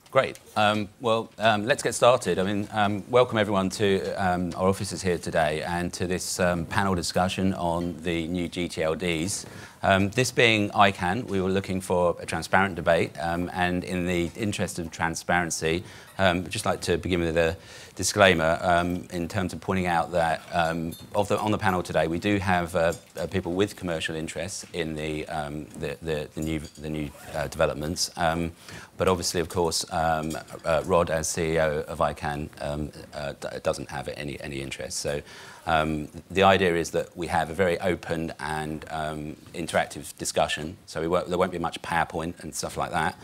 Great. Let's get started. Welcome everyone to our offices here today and to this panel discussion on the new gTLDs. This being ICANN, we were looking for a transparent debate, and in the interest of transparency, I'd just like to begin with a disclaimer in terms of pointing out that on the panel today we do have people with commercial interests in the new developments, but obviously, of course, Rod, as CEO of ICANN, doesn't have any interest. So the idea is that we have a very open and interactive discussion. So there won't be much PowerPoint and stuff like that.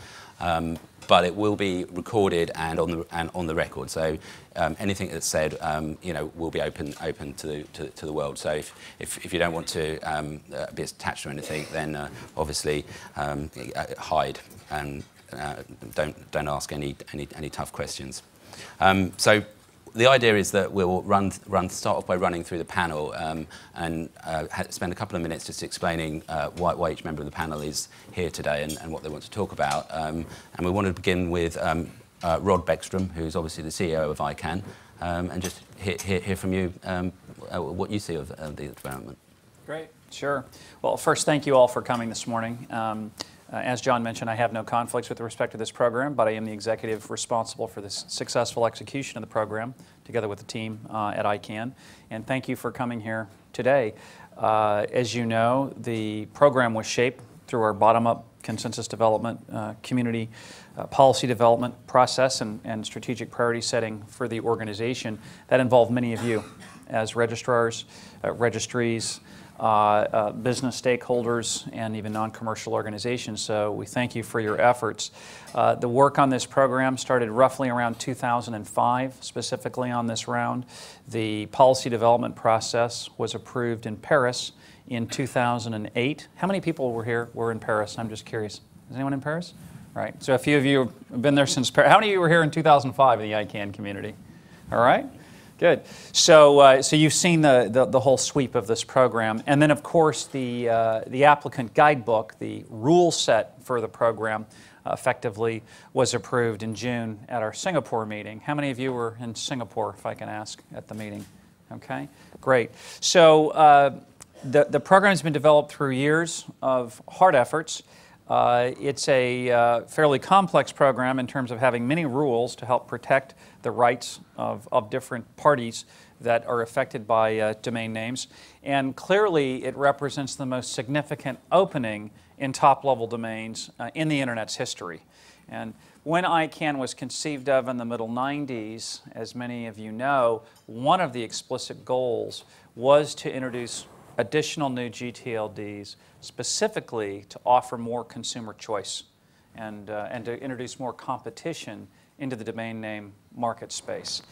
But it will be recorded and on the record. So anything that's said, will be open to the world. So if you don't want to be attached to anything, then obviously hide and don't ask any tough questions. So the idea is that we'll start off by running through the panel and spend a couple of minutes just explaining why each member of the panel is here today and what they want to talk about. And we want to begin with Rod Beckstrom, who's obviously the CEO of ICANN, and just hear from you what you see of the development. Great, sure. Well, first, thank you all for coming this morning. As John mentioned, I have no conflicts with respect to this program, but I am the executive responsible for the successful execution of the program, together with the team at ICANN. And thank you for coming here today. As you know, the program was shaped through our bottom-up consensus development, community policy development process, and strategic priority setting for the organization. That involved many of you as registrars, registries, business stakeholders, and even non-commercial organizations. So we thank you for your efforts. The work on this program started roughly around 2005, specifically on this round. The policy development process was approved in Paris in 2008. How many people were in Paris? I'm just curious. Is anyone in Paris? Right. So a few of you have been there since Paris. How many of you were here in 2005 in the ICANN community? All right. Good. So you've seen the whole sweep of this program, and then of course the applicant guidebook, the rule set for the program, effectively was approved in June at our Singapore meeting. How many of you were in Singapore, if I can ask, at the meeting? Okay, great. So the program has been developed through years of hard efforts. It's a fairly complex program in terms of having many rules to help protect the rights of different parties that are affected by domain names. And clearly, it represents the most significant opening in top-level domains in the Internet's history. And when ICANN was conceived of in the middle 90s, as many of you know, one of the explicit goals was to introduce additional new gTLDs, specifically to offer more consumer choice and to introduce more competition into the domain name market space.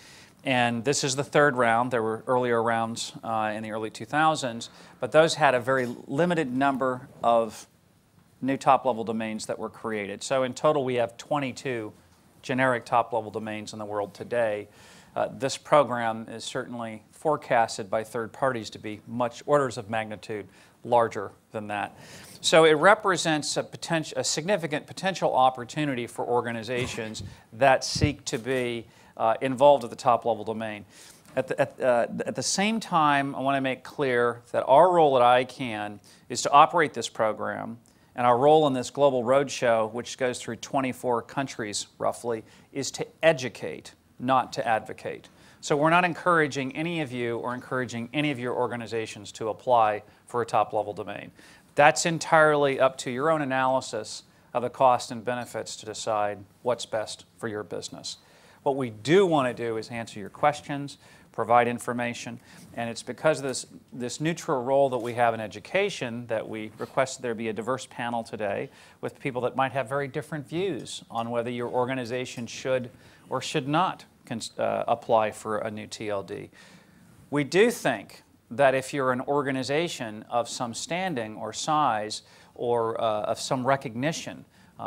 And this is the third round. There were earlier rounds in the early 2000s, but those had a very limited number of new top-level domains that were created. So in total, we have 22 generic top-level domains in the world today. This program is certainly forecasted by third parties to be much orders of magnitude larger than that. So it represents a significant potential opportunity for organizations that seek to be involved at the top-level domain. At the same time, I want to make clear that our role at ICANN is to operate this program, and our role in this global roadshow, which goes through 24 countries roughly, is to educate, not to advocate. So we're not encouraging any of you or encouraging any of your organizations to apply for a top-level domain. That's entirely up to your own analysis of the cost and benefits to decide what's best for your business. What we do want to do is answer your questions, provide information, and it's because of this neutral role that we have in education that we request that there be a diverse panel today with people that might have very different views on whether your organization should or should not apply for a new TLD. We do think that if you're an organization of some standing or size or of some recognition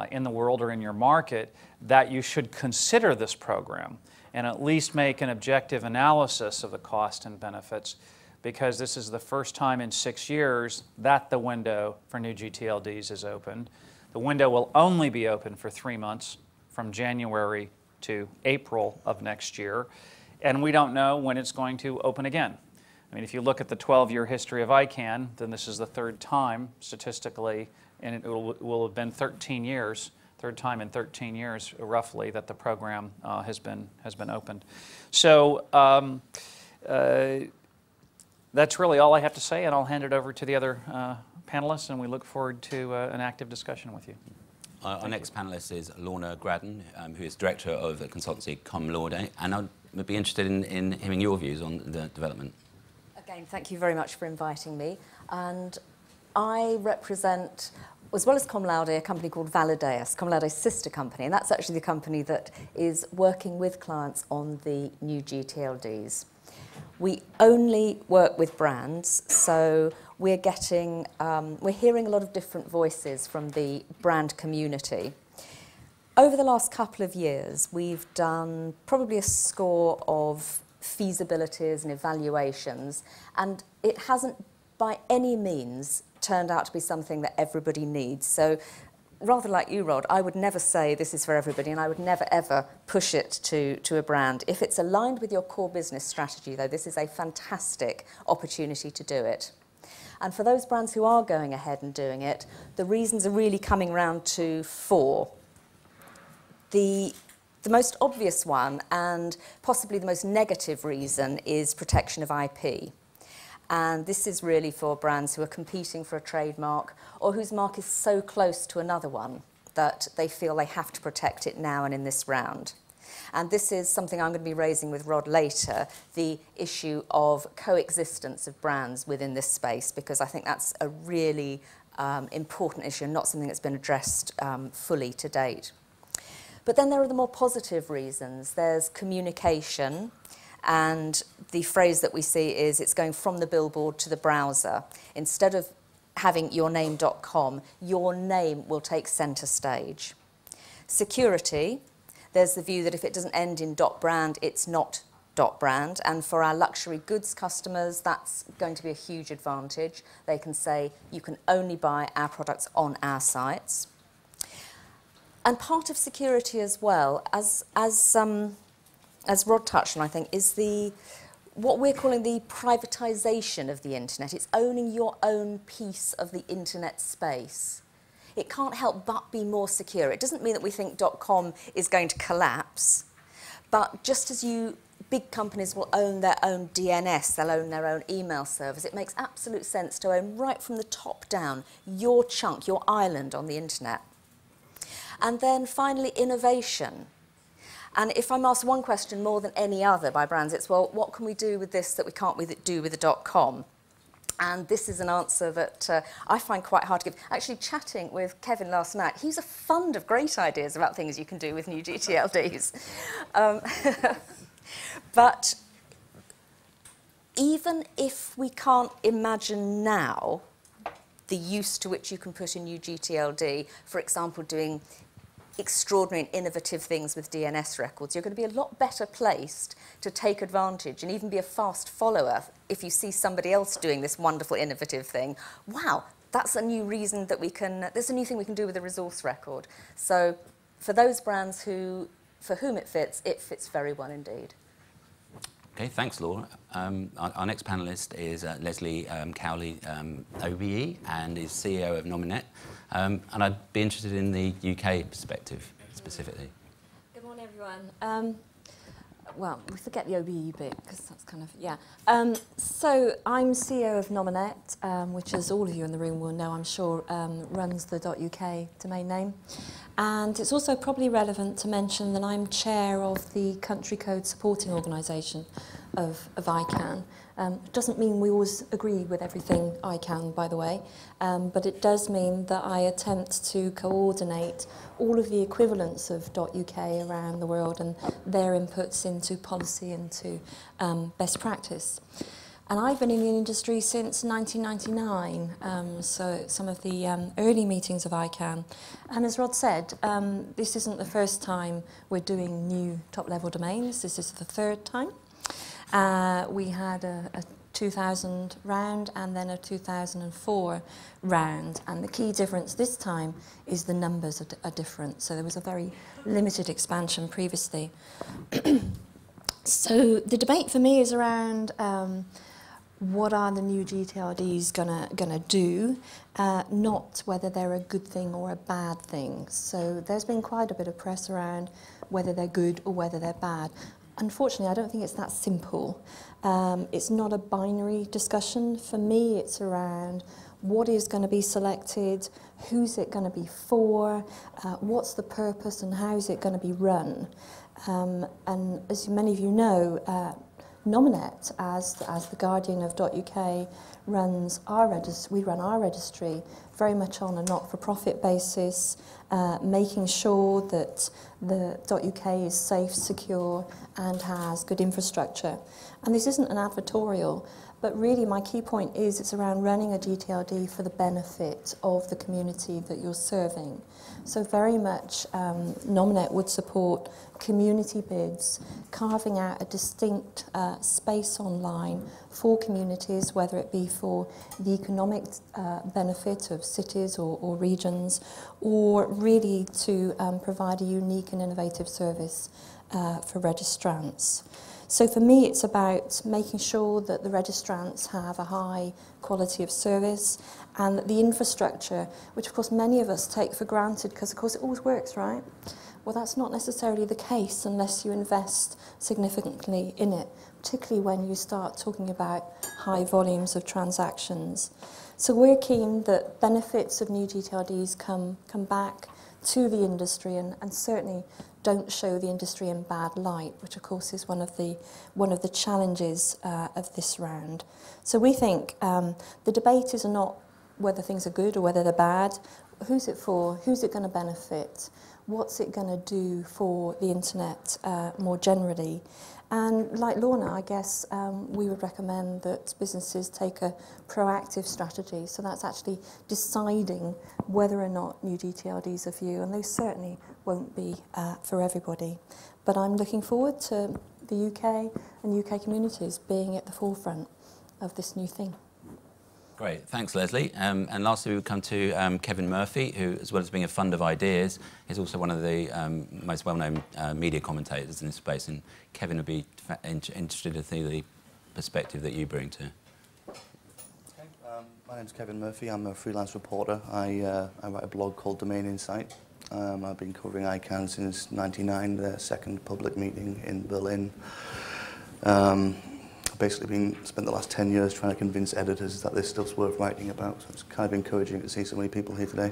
in the world or in your market, that you should consider this program and at least make an objective analysis of the cost and benefits, because this is the first time in 6 years that the window for new gTLDs is opened. The window will only be open for 3 months from January to April of next year, and we don't know when it's going to open again. I mean, if you look at the 12-year history of ICANN, then this is the third time statistically, and it will have been 13 years, third time in 13 years roughly, that the program has been opened. So that's really all I have to say, and I'll hand it over to the other panelists, and we look forward to an active discussion with you. Our next panelist is Lorna Gradden, who is director of the consultancy Laude, and I would be interested in hearing your views on the development. Again, thank you very much for inviting me. And I represent, as well as Laude, a company called Valideus, Laude's sister company, and that's actually the company that is working with clients on the new gTLDs. We only work with brands, so we're hearing a lot of different voices from the brand community. Over the last couple of years, we've done probably a score of feasibilities and evaluations, and it hasn't by any means turned out to be something that everybody needs. So rather like you, Rod, I would never say this is for everybody, and I would never ever push it to a brand. If it's aligned with your core business strategy, though, this is a fantastic opportunity to do it. And for those brands who are going ahead and doing it, the reasons are really coming round to four. The most obvious one, and possibly the most negative reason, is protection of IP. And this is really for brands who are competing for a trademark or whose mark is so close to another one that they feel they have to protect it now and in this round. And this is something I'm going to be raising with Rod later, the issue of coexistence of brands within this space, because I think that's a really important issue and not something that's been addressed fully to date. But then there are the more positive reasons. There's communication, and the phrase that we see is it's going from the billboard to the browser. Instead of having yourname.com, your name will take centre stage. Security, there's the view that if it doesn't end in .brand, it's not .brand, and for our luxury goods customers, that's going to be a huge advantage. They can say, you can only buy our products on our sites. And part of security as well, as Rod touched on, I think, is what we're calling the privatisation of the internet. It's owning your own piece of the internet space. It can't help but be more secure. It doesn't mean that we think .com is going to collapse, but just as big companies will own their own DNS, they'll own their own email servers, it makes absolute sense to own right from the top down your chunk, your island on the internet. And then finally, innovation. And if I'm asked one question more than any other by brands, it's, well, what can we do with this that we can't do with the .com? And this is an answer that I find quite hard to give. Actually, chatting with Kevin last night, he's a fund of great ideas about things you can do with new gTLDs. But even if we can't imagine now the use to which you can put a new gTLD, for example, doing extraordinary and innovative things with DNS records, you're going to be a lot better placed to take advantage and even be a fast follower if you see somebody else doing this wonderful, innovative thing. Wow, that's a new reason that there's a new thing we can do with a resource record. So for those brands for whom it fits very well indeed. Okay, thanks, Laura. Our next panellist is Lesley Cowley, OBE, and is CEO of Nominet. And I'd be interested in the UK perspective, specifically. Good morning, everyone. Well, we forget the OBE bit, because that's kind of, yeah. So I'm CEO of Nominet, which, as all of you in the room will know, I'm sure, runs the .uk domain name. And it's also probably relevant to mention that I'm chair of the country code supporting organisation of ICANN. It doesn't mean we always agree with everything ICANN, by the way, but it does mean that I attempt to coordinate all of the equivalents of .uk around the world and their inputs into policy and to best practice. And I've been in the industry since 1999, so some of the early meetings of ICANN. And as Rod said, this isn't the first time we're doing new top-level domains. This is the third time. We had a 2000 round and then a 2004 round. And the key difference this time is the numbers are different. So there was a very limited expansion previously. So the debate for me is around what are the new gTLDs gonna do, not whether they're a good thing or a bad thing. So there's been quite a bit of press around whether they're good or whether they're bad. Unfortunately, I don't think it's that simple. It's not a binary discussion. For me, it's around what is going to be selected, who's it going to be for, what's the purpose and how is it going to be run. And as many of you know, Nominet, as the guardian of .uk, runs our we run our registry very much on a not-for-profit basis, making sure that the .uk is safe, secure, and has good infrastructure. And this isn't an advertorial, but really my key point is it's around running a gTLD for the benefit of the community that you're serving. So very much Nominet would support community bids, carving out a distinct space online for communities, whether it be for the economic benefit of cities or regions, or really to provide a unique and innovative service for registrants. So for me, it's about making sure that the registrants have a high quality of service and that the infrastructure, which of course many of us take for granted because of course it always works, right? Well, that's not necessarily the case unless you invest significantly in it, particularly when you start talking about high volumes of transactions. So we're keen that benefits of new gTLDs come back to the industry and certainly don't show the industry in bad light, which of course is one of the challenges of this round. So we think the debate is not whether things are good or whether they're bad. Who's it for? Who's it going to benefit? What's it going to do for the internet more generally? And like Lorna, I guess we would recommend that businesses take a proactive strategy. So that's actually deciding whether or not new gTLDs are for you. And those certainly won't be for everybody. But I'm looking forward to the UK and UK communities being at the forefront of this new thing. Great, thanks Lesley. And lastly we come to Kevin Murphy, who as well as being a fund of ideas, is also one of the most well-known media commentators in this space. And Kevin would be interested to see the perspective that you bring to. Okay. My name's Kevin Murphy, I'm a freelance reporter. I write a blog called DomainIncite. I've been covering ICANN since '99, their second public meeting in Berlin. Basically spent the last 10 years trying to convince editors that this stuff's worth writing about, so it's kind of encouraging to see so many people here today.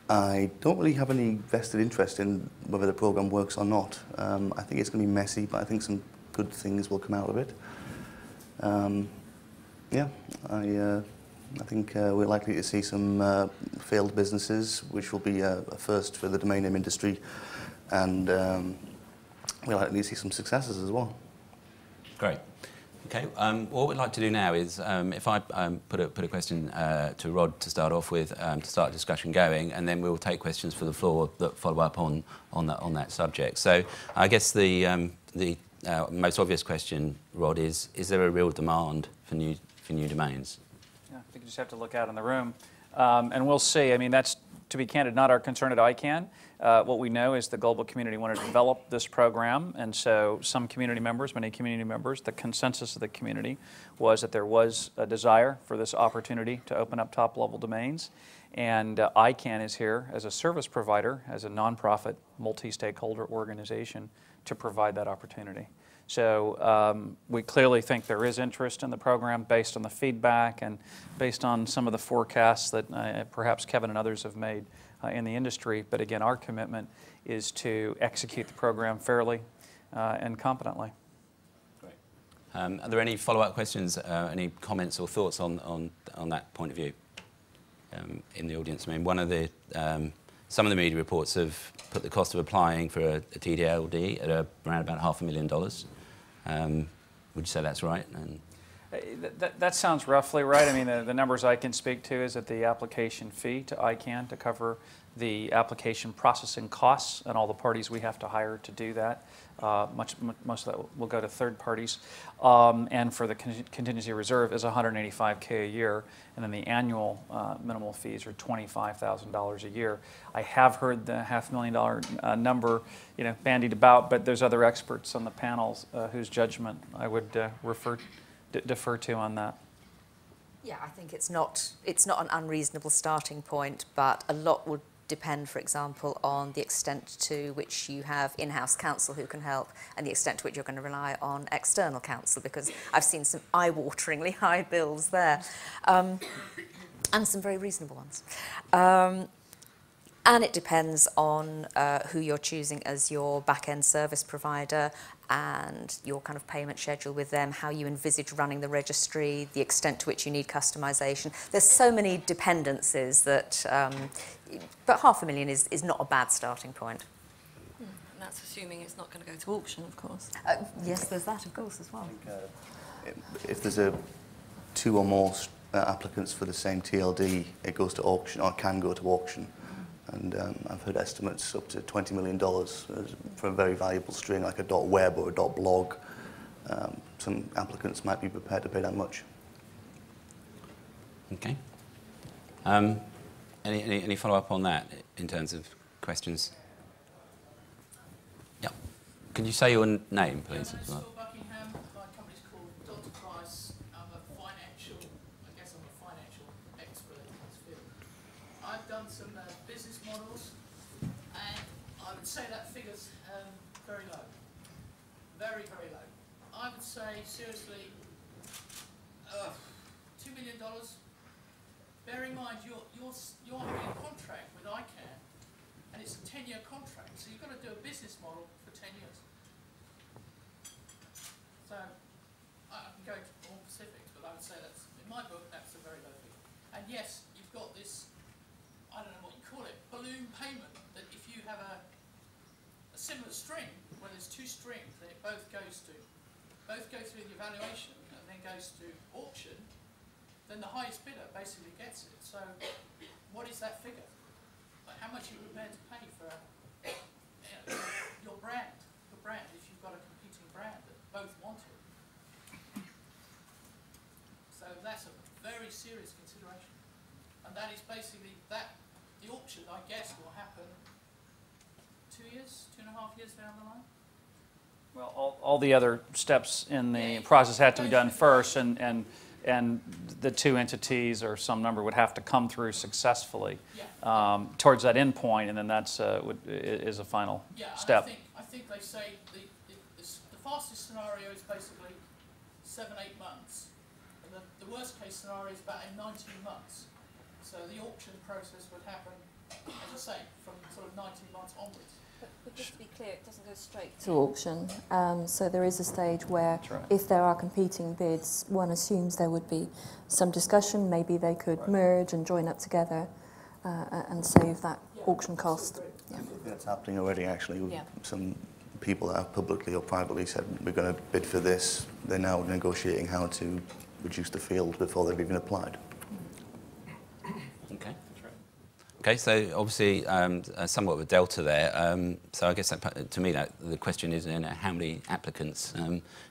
I don't really have any vested interest in whether the program works or not. I think it's going to be messy, but I think some good things will come out of it. Yeah, I think we're likely to see some failed businesses, which will be a first for the domain name industry, and we're likely to see some successes as well. Great. Okay. What we'd like to do now is, if I put a question to Rod to start off with, to start a discussion going, and then we'll take questions for the floor that follow up on that subject. So I guess the most obvious question, Rod, is there a real demand for new domains? Yeah, I think you just have to look out in the room, and we'll see. I mean, that's, to be candid, not our concern at ICANN. What we know is the global community wanted to develop this program, and so some community members, many community members, the consensus of the community was that there was a desire for this opportunity to open up top-level domains, and ICANN is here as a service provider, as a nonprofit, multi-stakeholder organization to provide that opportunity. So we clearly think there is interest in the program based on the feedback and based on some of the forecasts that perhaps Kevin and others have made in the industry. But again, our commitment is to execute the program fairly and competently. Great. Are there any follow-up questions, any comments or thoughts on that point of view in the audience? I mean, some of the media reports have put the cost of applying for a TDLD at around about $500,000. Would you say that's right? That sounds roughly right. I mean, the numbers I can speak to is that the application fee to ICANN to cover the application processing costs and all the parties we have to hire to do that. Most of that will go to third parties. And for the contingency reserve is $185K a year, and then the annual minimal fees are $25,000 a year. I have heard the $500,000 number, bandied about, but there's other experts on the panels whose judgment I would defer to on that. Yeah, I think it's not an unreasonable starting point, but a lot would depend, for example, on the extent to which you have in-house counsel who can help and the extent to which you're going to rely on external counsel, because I've seen some eye-wateringly high bills there, and some very reasonable ones. And it depends on who you're choosing as your back-end service provider and your kind of payment schedule with them, how you envisage running the registry, the extent to which you need customization. There's so many dependencies that, but $500,000 is not a bad starting point. And that's assuming it's not going to go to auction, of course. Yes, there's that, of course, as well. I think, if there's two or more applicants for the same TLD, it goes to auction, or can go to auction. And I've heard estimates up to $20 million for a very valuable string, like a .web or a .blog. Some applicants might be prepared to pay that much. Okay. Any follow-up on that in terms of questions? Yeah. Could you say your name, please? As well? Seriously, $2 million. Bear in mind, you're having a contract with ICANN, and it's a 10-year contract, so you've got to do a business model for 10 years. So I can go into more specifics, but I would say that's, in my book, that's a very low figure. And yes, you've got this, I don't know what you call it, balloon payment, that if you have a similar string, where there's two strings, then it both go through the evaluation and then goes to auction, then the highest bidder basically gets it. So what is that figure? Like, how much are you prepared to pay for your brand, if you've got a competing brand that both want it? So that's a very serious consideration. And that is basically that. The auction, I guess, will happen 2 years, 2.5 years down the line. Well, all the other steps in the process had to be done first, and the two entities or some number would have to come through successfully towards that end point, and then that's is a final step. I think they say the fastest scenario is basically 7-8 months, and the worst case scenario is about 19 months. So the auction process would happen, as I say, from sort of 19 months onwards. But just to be clear, it doesn't go straight to auction. So there is a stage where, right, if there are competing bids, one assumes there would be some discussion. Maybe they could merge and join up together and save that auction cost. I think that's happening already, actually. Some people that have publicly or privately said, we're going to bid for this. They're now negotiating how to reduce the field before they've even applied. Okay. Okay, so obviously somewhat of a delta there. So I guess that, to me, the question is, how many applicants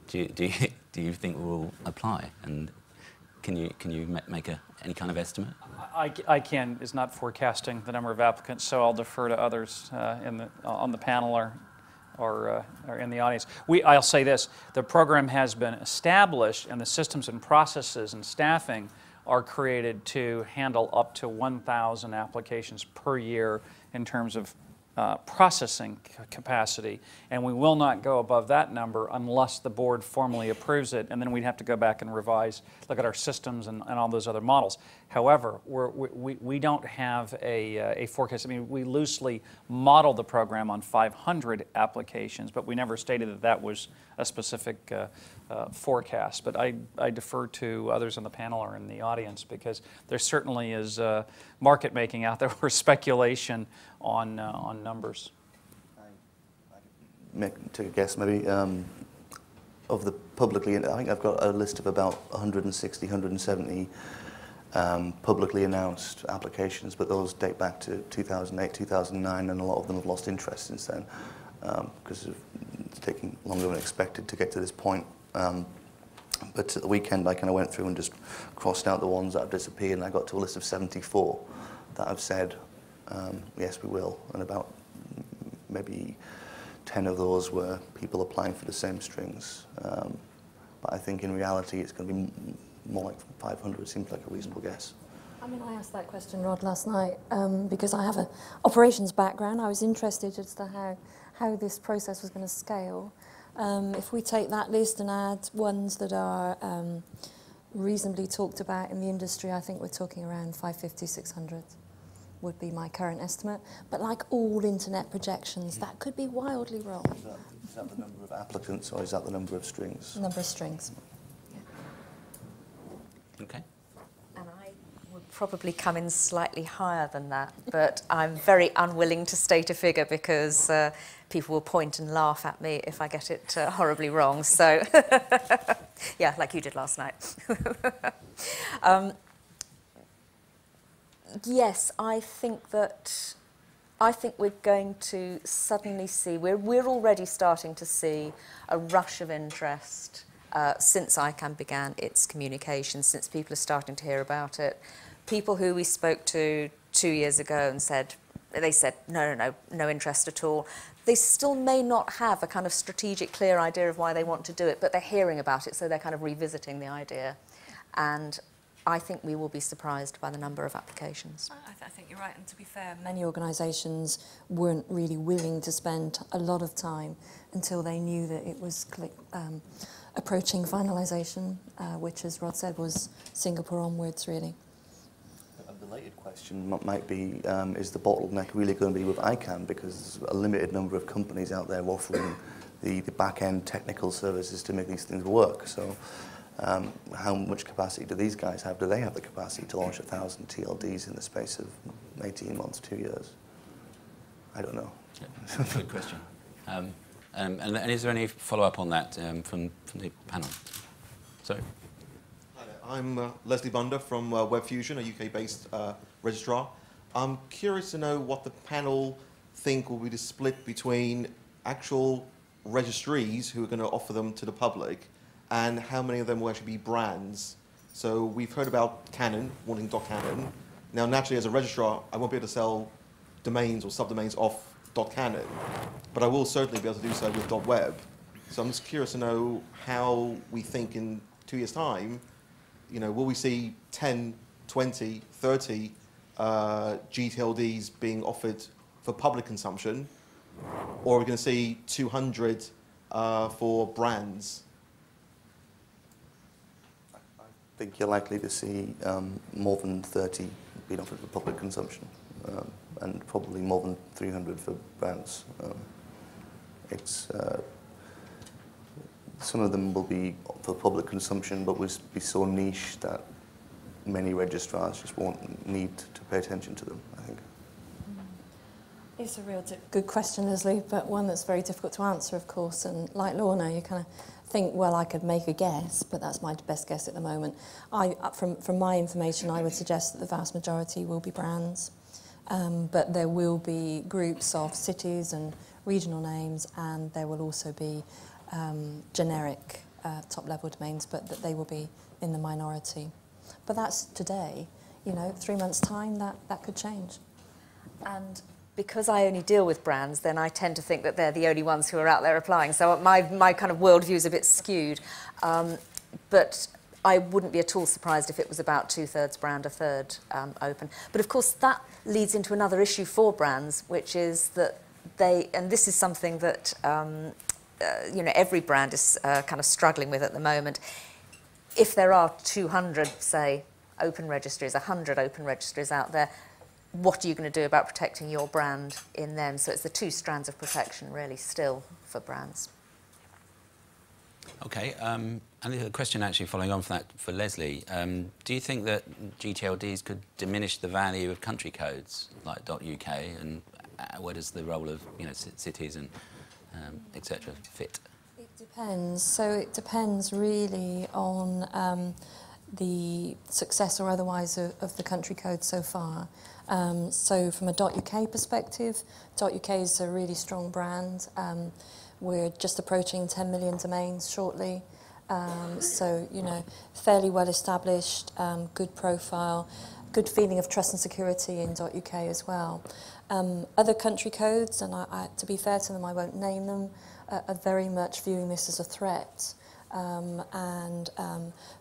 do you think will apply, and can you make any kind of estimate? ICANN is not forecasting the number of applicants, so I'll defer to others on the panel or in the audience. I'll say this: the program has been established, and the systems and processes and staffing are created to handle up to 1,000 applications per year in terms of processing capacity, and we will not go above that number unless the board formally approves it, and then we'd have to go back and revise, look at our systems and all those other models. However, we don't have a forecast. I mean, we loosely modeled the program on 500 applications, but we never stated that that was a specific forecast. But I defer to others on the panel or in the audience, because there certainly is market making out there or speculation on numbers. Take a guess, maybe. of the publicly, I think I've got a list of about 160, 170 publicly announced applications, but those date back to 2008, 2009, and a lot of them have lost interest since then because it's taking longer than expected to get to this point. But at the weekend, I kind of went through and just crossed out the ones that have disappeared, and I got to a list of 74 that I've said, yes, we will, and about maybe 10 of those were people applying for the same strings. But I think in reality, it's going to be more like 500. Seems like a reasonable guess. I mean, I asked that question, Rod, last night because I have an operations background. I was interested as to how this process was going to scale. If we take that list and add ones that are reasonably talked about in the industry, I think we're talking around 550, 600 would be my current estimate. But like all internet projections, that could be wildly wrong. Is that the number of applicants, or is that the number of strings? Number of strings. Okay. And I would probably come in slightly higher than that, but I'm very unwilling to state a figure because people will point and laugh at me if I get it horribly wrong. So, yeah, like you did last night. Yes, I think we're going to suddenly see, we're already starting to see a rush of interest since ICANN began its communication, since people are starting to hear about it. People who we spoke to 2 years ago and said no interest at all. They still may not have a kind of strategic, clear idea of why they want to do it, but they're hearing about it, so they're kind of revisiting the idea. And I think we will be surprised by the number of applications. I think you're right, and to be fair, many organisations weren't really willing to spend a lot of time until they knew that it was approaching finalisation, which, as Rod said, was Singapore onwards, really. A belated question might be, is the bottleneck really going to be with ICANN, because there's a limited number of companies out there offering the back-end technical services to make these things work. So how much capacity do these guys have? Do they have the capacity to launch 1,000 TLDs in the space of 18 months, 2 years? I don't know. Yeah, good question. And is there any follow-up on that from the panel? Sorry. Hi there. I'm Lesley Bunder from WebFusion, a UK-based registrar. I'm curious to know what the panel think will be the split between actual registries who are going to offer them to the public and how many of them will actually be brands. So we've heard about Canon wanting .canon. Now, naturally, as a registrar, I won't be able to sell domains or subdomains off .canon, but I will certainly be able to do so with .web. So I'm just curious to know how we think in 2 years' time, will we see 10, 20, 30 gTLDs being offered for public consumption, or are we going to see 200 for brands? I think you're likely to see more than 30 being offered for public consumption. And probably more than 300 for brands. Some of them will be for public consumption, but will be so niche that many registrars just won't need to pay attention to them, I think. It's a real good question, Lesley, but one that's very difficult to answer, of course. And like Lorna, you kind of think, well, I could make a guess, but that's my best guess at the moment. From my information, I would suggest that the vast majority will be brands. But there will be groups of cities and regional names, and there will also be generic top-level domains, but that they will be in the minority. But that's today. 3 months' time, that could change. And because I only deal with brands, then I tend to think that they're the only ones who are out there applying. So my kind of worldview is a bit skewed. But I wouldn't be at all surprised if it was about 2/3 brand, 1/3 open. But of course, that leads into another issue for brands, which is that and this is something that every brand is kind of struggling with at the moment. If there are 200, say, open registries, 100 open registries out there, what are you going to do about protecting your brand in them? So it's the two strands of protection, really, still for brands. Okay, and a question actually following on from that for Lesley. Do you think that gTLDs could diminish the value of country codes like .uk, and where does the role of cities and etc. fit? Depends. So it depends really on the success or otherwise of the country code so far. So from a .uk perspective, .uk is a really strong brand. We're just approaching 10 million domains shortly. So, you know, fairly well established, good profile, good feeling of trust and security in .uk as well. Other country codes, and to be fair to them, I won't name them, are very much viewing this as a threat. And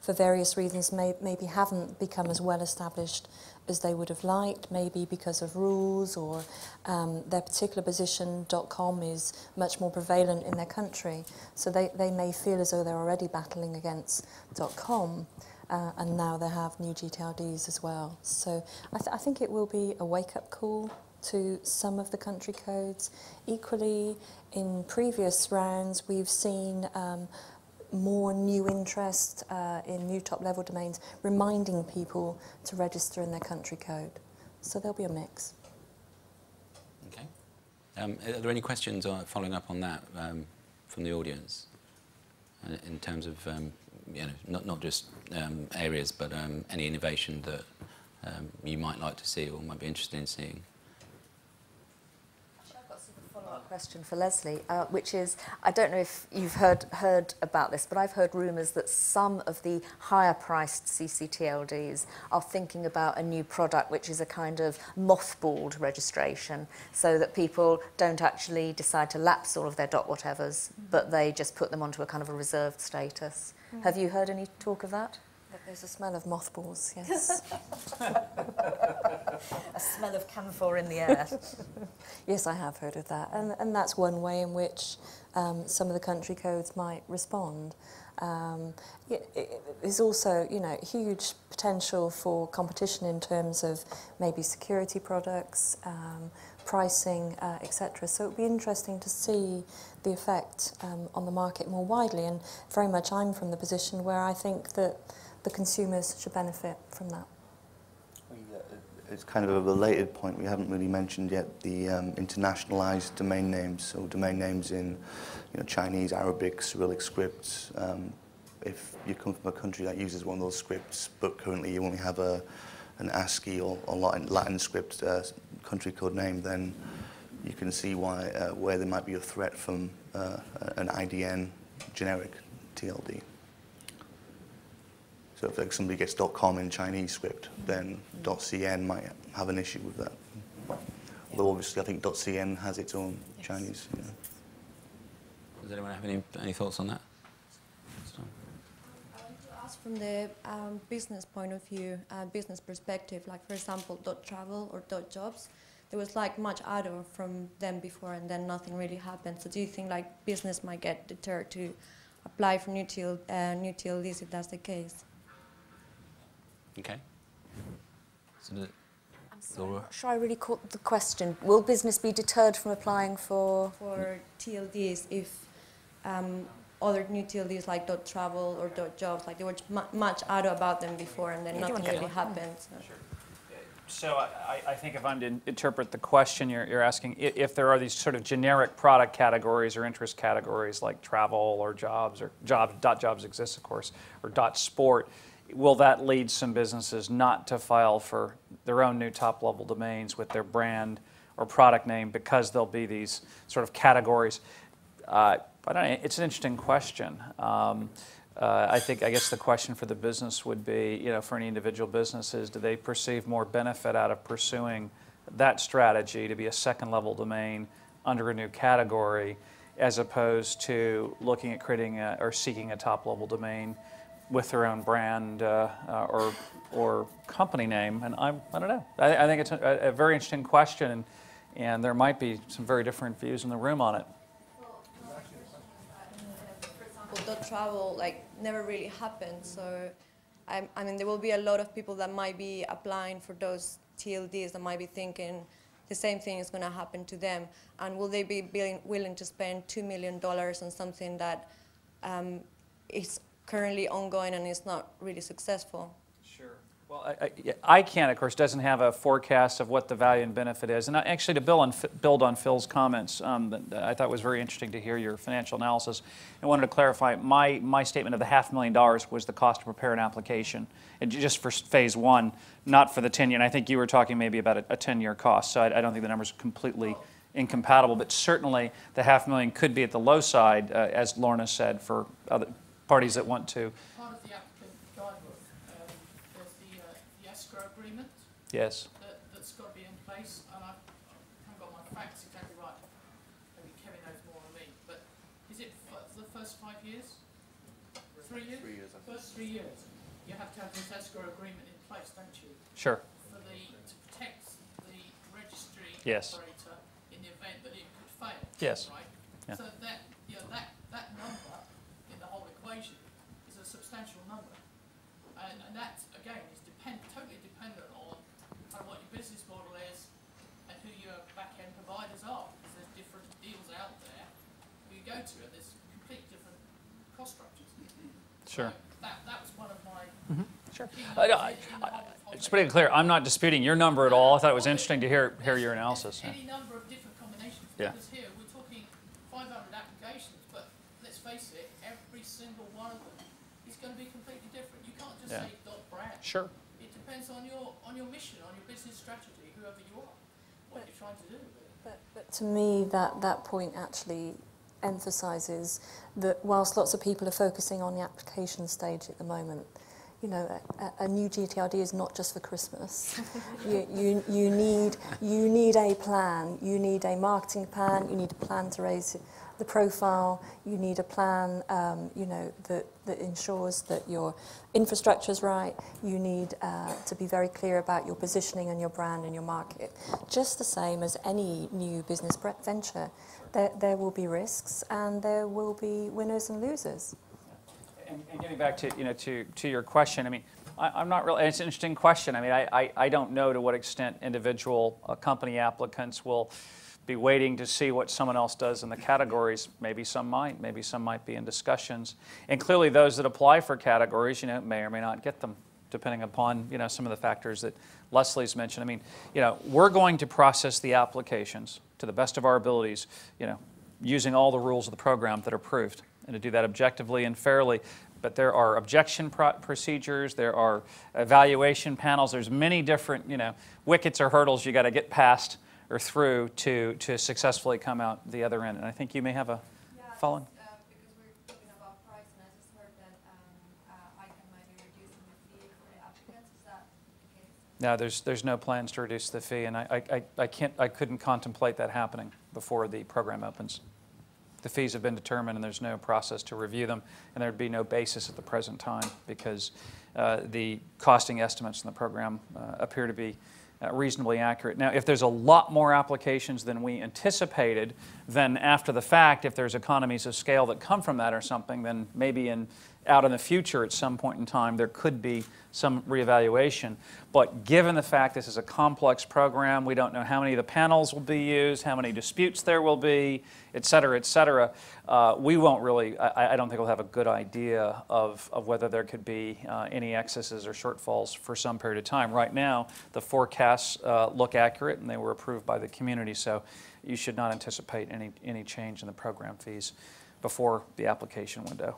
for various reasons maybe haven't become as well established as they would have liked, maybe because of rules or their particular position. .com is much more prevalent in their country, so they may feel as though they're already battling against .com, and now they have new gTLDs as well. So I think it will be a wake-up call to some of the country codes. Equally, in previous rounds, we've seen more new interest in new top-level domains, reminding people to register in their country code. So there'll be a mix. Okay. Are there any questions following up on that from the audience in terms of you know, not just areas, but any innovation that you might like to see or might be interested in seeing? Question for Lesley, which is, I don't know if you've heard about this, but I've heard rumours that some of the higher-priced CCTLDs are thinking about a new product, which is a kind of mothballed registration, so that people don't actually decide to lapse all of their .whatevers, but they just put them onto a kind of a reserved status. Have you heard any talk of that? There's a smell of mothballs, yes. A smell of camphor in the air. Yes, I have heard of that, and that's one way in which some of the country codes might respond. There's also, you know, huge potential for competition in terms of maybe security products, pricing, etc. So it'll be interesting to see the effect on the market more widely, and very much I'm from the position where I think that the consumers should benefit from that. It's kind of a related point. We haven't really mentioned yet the internationalized domain names. So domain names in, you know, Chinese, Arabic, Cyrillic scripts. If you come from a country that uses one of those scripts, but currently you only have an ASCII or Latin script country code name, then you can see why where there might be a threat from an IDN generic TLD. So if like, somebody gets .com in Chinese script, then .cn might have an issue with that. Although obviously I think .cn has its own Chinese. You know. Does anyone have any thoughts on that? I want to ask from the business point of view, business perspective, like for example .travel or .jobs, there was like much ado from them before and then nothing really happened. So do you think like business might get deterred to apply for new TLDs if that's the case? Okay. So I'm sorry, I'm not sure I really caught the question. Will business be deterred from applying for TLDs if other new TLDs like .travel or .jobs, like there was much ado about them before and then nothing really happened? So. Sure. So I think if I'm to interpret the question, you're asking if there are these sort of generic product categories or interest categories like travel or jobs, or jobs exists, of course, or sport, will that lead some businesses not to file for their own new top-level domains with their brand or product name because there'll be these sort of categories? I don't know, it's an interesting question. I guess the question for the business would be, you know, for any individual businesses, do they perceive more benefit out of pursuing that strategy to be a second-level domain under a new category, as opposed to looking at creating or seeking a top-level domain with their own brand or company name? And I don't know. I think it's a very interesting question, and there might be some very different views in the room on it. For example, .travel like never really happened, so I mean there will be a lot of people that might be applying for those TLDs that might be thinking the same thing is going to happen to them, and will they be willing to spend $2 million on something that is currently ongoing and is not really successful? Sure. Well, ICANN, of course, doesn't have a forecast of what the value and benefit is. And actually, to build on Phil's comments, I thought it was very interesting to hear your financial analysis. I wanted to clarify, my statement of the $500,000 was the cost to prepare an application, and just for phase one, not for the 10-year. And I think you were talking maybe about a 10-year cost, so I don't think the number's completely incompatible, but certainly the $500,000 could be at the low side, as Lorna said, for other parties that want to. Part of the applicant guidebook, there's the escrow agreement. Yes. That's got to be in place, and I haven't got my facts exactly right. Maybe Kevin knows more than me, but is it for the first 5 years? 3 years? 3 years. First 3 years, you have to have this escrow agreement in place, don't you? Sure. To protect the registry Yes. operator in the event that it could fail. Yes. Right. Yeah. So that number in the whole equation is a substantial number, and that again is totally dependent on kind of what your business model is and who your back-end providers are. Because there's different deals out there who you go to, and there's completely different cost structures. Sure. So that was one of my. Sure. It's pretty clear. I'm not disputing your number at all. I thought it was interesting to hear your analysis. Any number of different combinations. Yeah. Because here we're talking 500 applications, but let's face it, every single one of them is going to be completely different. You can't just say .brand. Sure. It depends on your mission, on your business strategy, whoever you are, what you're trying to do. But to me, that point actually emphasises that whilst lots of people are focusing on the application stage at the moment, you know, a new gTLD is not just for Christmas. you need a plan. You need a marketing plan. You need a plan to raise the profile. You need a plan, you know, that ensures that your infrastructure is right. You need to be very clear about your positioning and your brand and your market. Just the same as any new business venture, there will be risks and there will be winners and losers. And getting back to to your question, I mean, I'm not really. It's an interesting question. I mean, I don't know to what extent individual company applicants will be waiting to see what someone else does in the categories. Maybe some might. Maybe some might be in discussions. And clearly, those that apply for categories, you know, may or may not get them, depending upon some of the factors that Lesley's mentioned. I mean, we're going to process the applications to the best of our abilities, using all the rules of the program that are approved, and to do that objectively and fairly. But there are objection procedures, there are evaluation panels, there's many different wickets or hurdles you got to get past or through to successfully come out the other end. And I think you may have a follow-on. Because we're talking about price, and I just heard that ICANN might be reducing the fee for the applicants. Is that the case? No, there's no plans to reduce the fee, and I couldn't contemplate that happening before the program opens. The fees have been determined, and there's no process to review them, and there'd be no basis at the present time because the costing estimates in the program appear to be reasonably accurate. Now, if there's a lot more applications than we anticipated, then after the fact, if there's economies of scale that come from that or something, then maybe out in the future at some point in time, there could be some reevaluation. But given the fact this is a complex program, we don't know how many of the panels will be used, how many disputes there will be, et cetera, we won't really, I don't think we'll have a good idea of whether there could be any excesses or shortfalls for some period of time. Right now, the forecasts look accurate, and they were approved by the community, so you should not anticipate any change in the program fees before the application window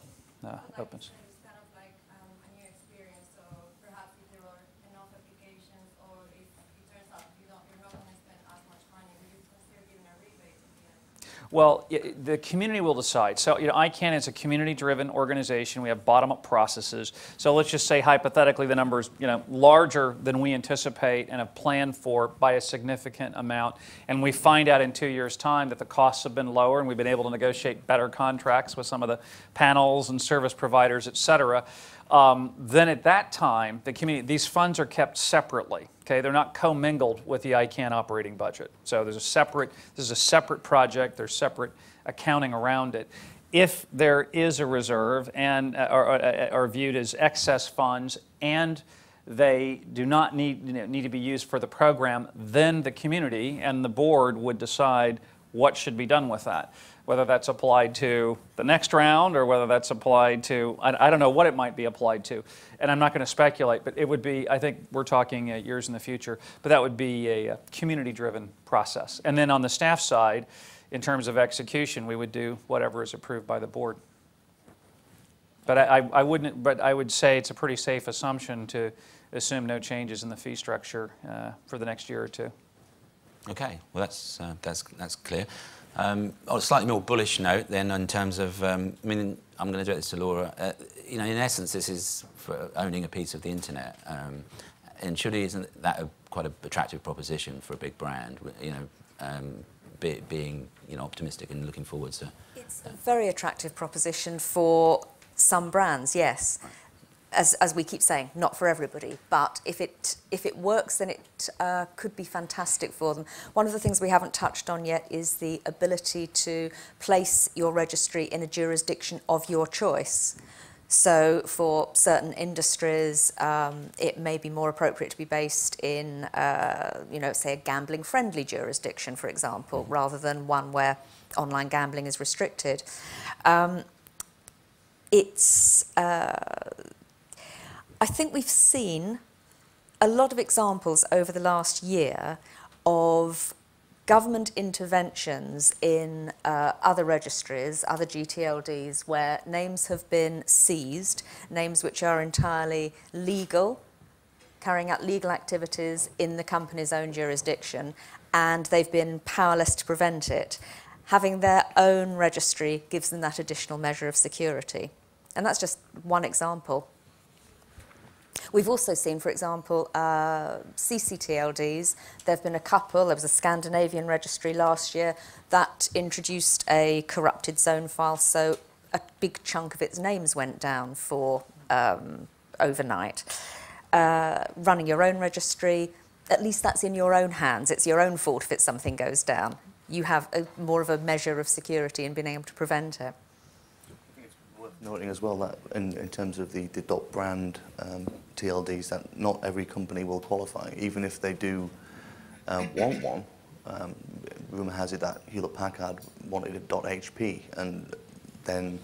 opens. It's kind of like a new experience, so perhaps if there are enough applications, or if it turns out you're not going to spend as much money, will you consider giving a rebate at the end? Well, the community will decide. So, ICANN is a community-driven organization. We have bottom-up processes. So let's just say hypothetically the number is, larger than we anticipate and have planned for by a significant amount, and we find out in 2 years' time that the costs have been lower and we've been able to negotiate better contracts with some of the panels and service providers, et cetera. Then at that time, these funds are kept separately. Okay, they're not commingled with the ICANN operating budget. So this is a separate project. There's separate accounting around it. If there is a reserve and are viewed as excess funds and they do not need to be used for the program, then the community and the board would decide what should be done with that. Whether that's applied to the next round or whether that's applied to, I don't know what it might be applied to. And I'm not going to speculate, but it would be, I think we're talking years in the future, but that would be a community-driven process. And then on the staff side, in terms of execution, we would do whatever is approved by the board. But I wouldn't, but I would say it's a pretty safe assumption to assume no changes in the fee structure for the next year or two. Okay, well that's clear. On a slightly more bullish note, then, in terms of, I mean, I'm going to do this to Laura. You know, in essence, this is for owning a piece of the internet, and surely isn't that quite an attractive proposition for a big brand? You know, being optimistic and looking forward to. It's a very attractive proposition for some brands, yes. As we keep saying, not for everybody, but if it works, then it could be fantastic for them. One of the things we haven't touched on yet is the ability to place your registry in a jurisdiction of your choice. So for certain industries, it may be more appropriate to be based in, say a gambling-friendly jurisdiction, for example, rather than one where online gambling is restricted. I think we've seen a lot of examples over the last year of government interventions in other registries, other gTLDs, where names have been seized, names which are entirely legal, carrying out legal activities in the company's own jurisdiction, and they've been powerless to prevent it. Having their own registry gives them that additional measure of security. And that's just one example. We've also seen, for example, CCTLDs. There have been a couple. There was a Scandinavian registry last year that introduced a corrupted zone file, so a big chunk of its names went down for overnight. Running your own registry, at least that's in your own hands. It's your own fault if something goes down. You have more of a measure of security in being able to prevent it. Noting as well that in terms of the .brand TLDs, that not every company will qualify, even if they do want one. Rumour has it that Hewlett-Packard wanted a .HP, and then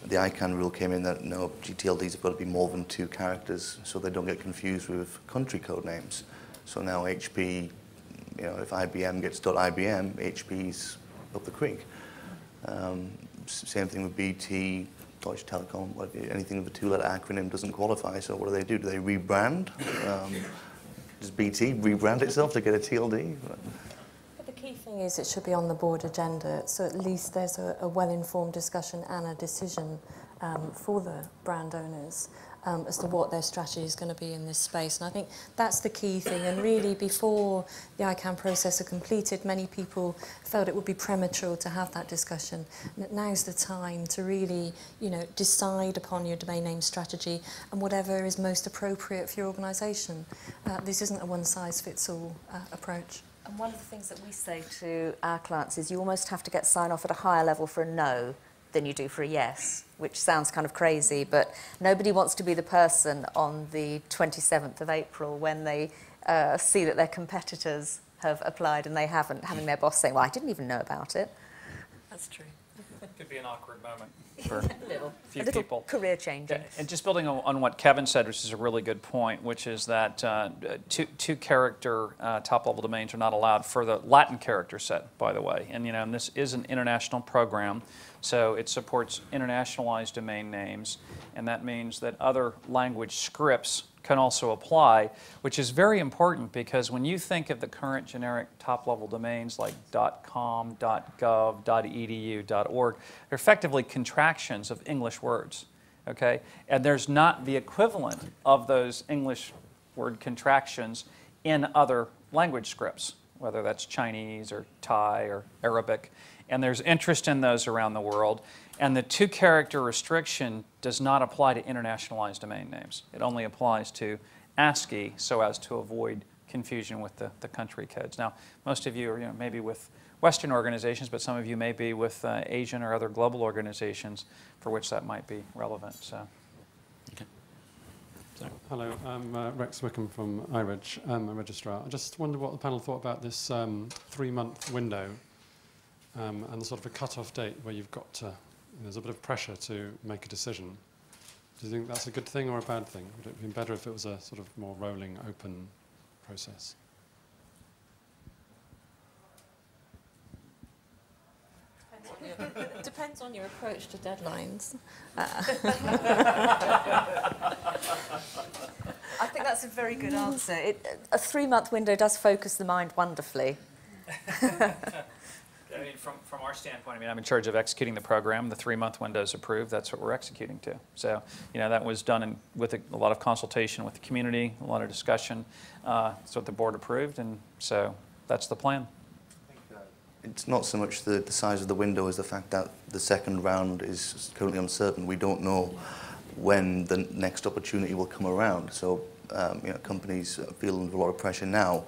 the ICANN rule came in that no, gTLDs have got to be more than 2 characters, so they don't get confused with country code names. So now HP, if IBM gets .IBM, HP's up the creek. Same thing with BT. Deutsche Telekom, anything with a 2-letter acronym doesn't qualify, so what do? Do they rebrand? Does BT rebrand itself to get a TLD? But the key thing is it should be on the board agenda, so at least there's a well-informed discussion and a decision for the brand owners as to what their strategy is going to be in this space. And I think that's the key thing. And really, before the ICANN process had completed, many people felt it would be premature to have that discussion. Now's the time to really, decide upon your domain name strategy and whatever is most appropriate for your organisation. This isn't a one-size-fits-all approach. And one of the things that we say to our clients is you almost have to get sign-off at a higher level for a no than you do for a yes, which sounds kind of crazy, but nobody wants to be the person on the 27th of April when they see that their competitors have applied and they haven't, having their boss saying, well, I didn't even know about it. That's true. Could be an awkward moment for a few little people. Career changing. And just building on what Kevin said, which is a really good point, which is that two-character top-level domains are not allowed for the Latin character set, by the way. And and this is an international program, so it supports internationalized domain names, and that means that other language scripts can also apply, which is very important because when you think of the current generic top-level domains like .com, .gov, .edu, .org, they're effectively contractions of English words, okay? And there's not the equivalent of those English word contractions in other language scripts, whether that's Chinese or Thai or Arabic, and there's interest in those around the world. And the 2-character restriction does not apply to internationalized domain names. It only applies to ASCII so as to avoid confusion with the country codes. Now, most of you are maybe with Western organizations, but some of you may be with Asian or other global organizations for which that might be relevant. So. Okay. Hello, I'm Rex Wickham from iReg. I'm a registrar. I just wonder what the panel thought about this 3-month window and sort of a cut-off date where you've got to, there's a bit of pressure to make a decision. Do you think that's a good thing or a bad thing? Would it have been better if it was a sort of more rolling, open process? Depends on your approach to deadlines. I think that's a very good answer. A 3-month window does focus the mind wonderfully. I mean, from our standpoint, I mean, I'm in charge of executing the program. The 3-month window is approved. That's what we're executing to. So, that was done with a lot of consultation with the community, a lot of discussion. That's what the board approved, and so that's the plan. It's not so much the size of the window as the fact that the second round is currently uncertain. We don't know when the next opportunity will come around. So, companies feel under a lot of pressure now.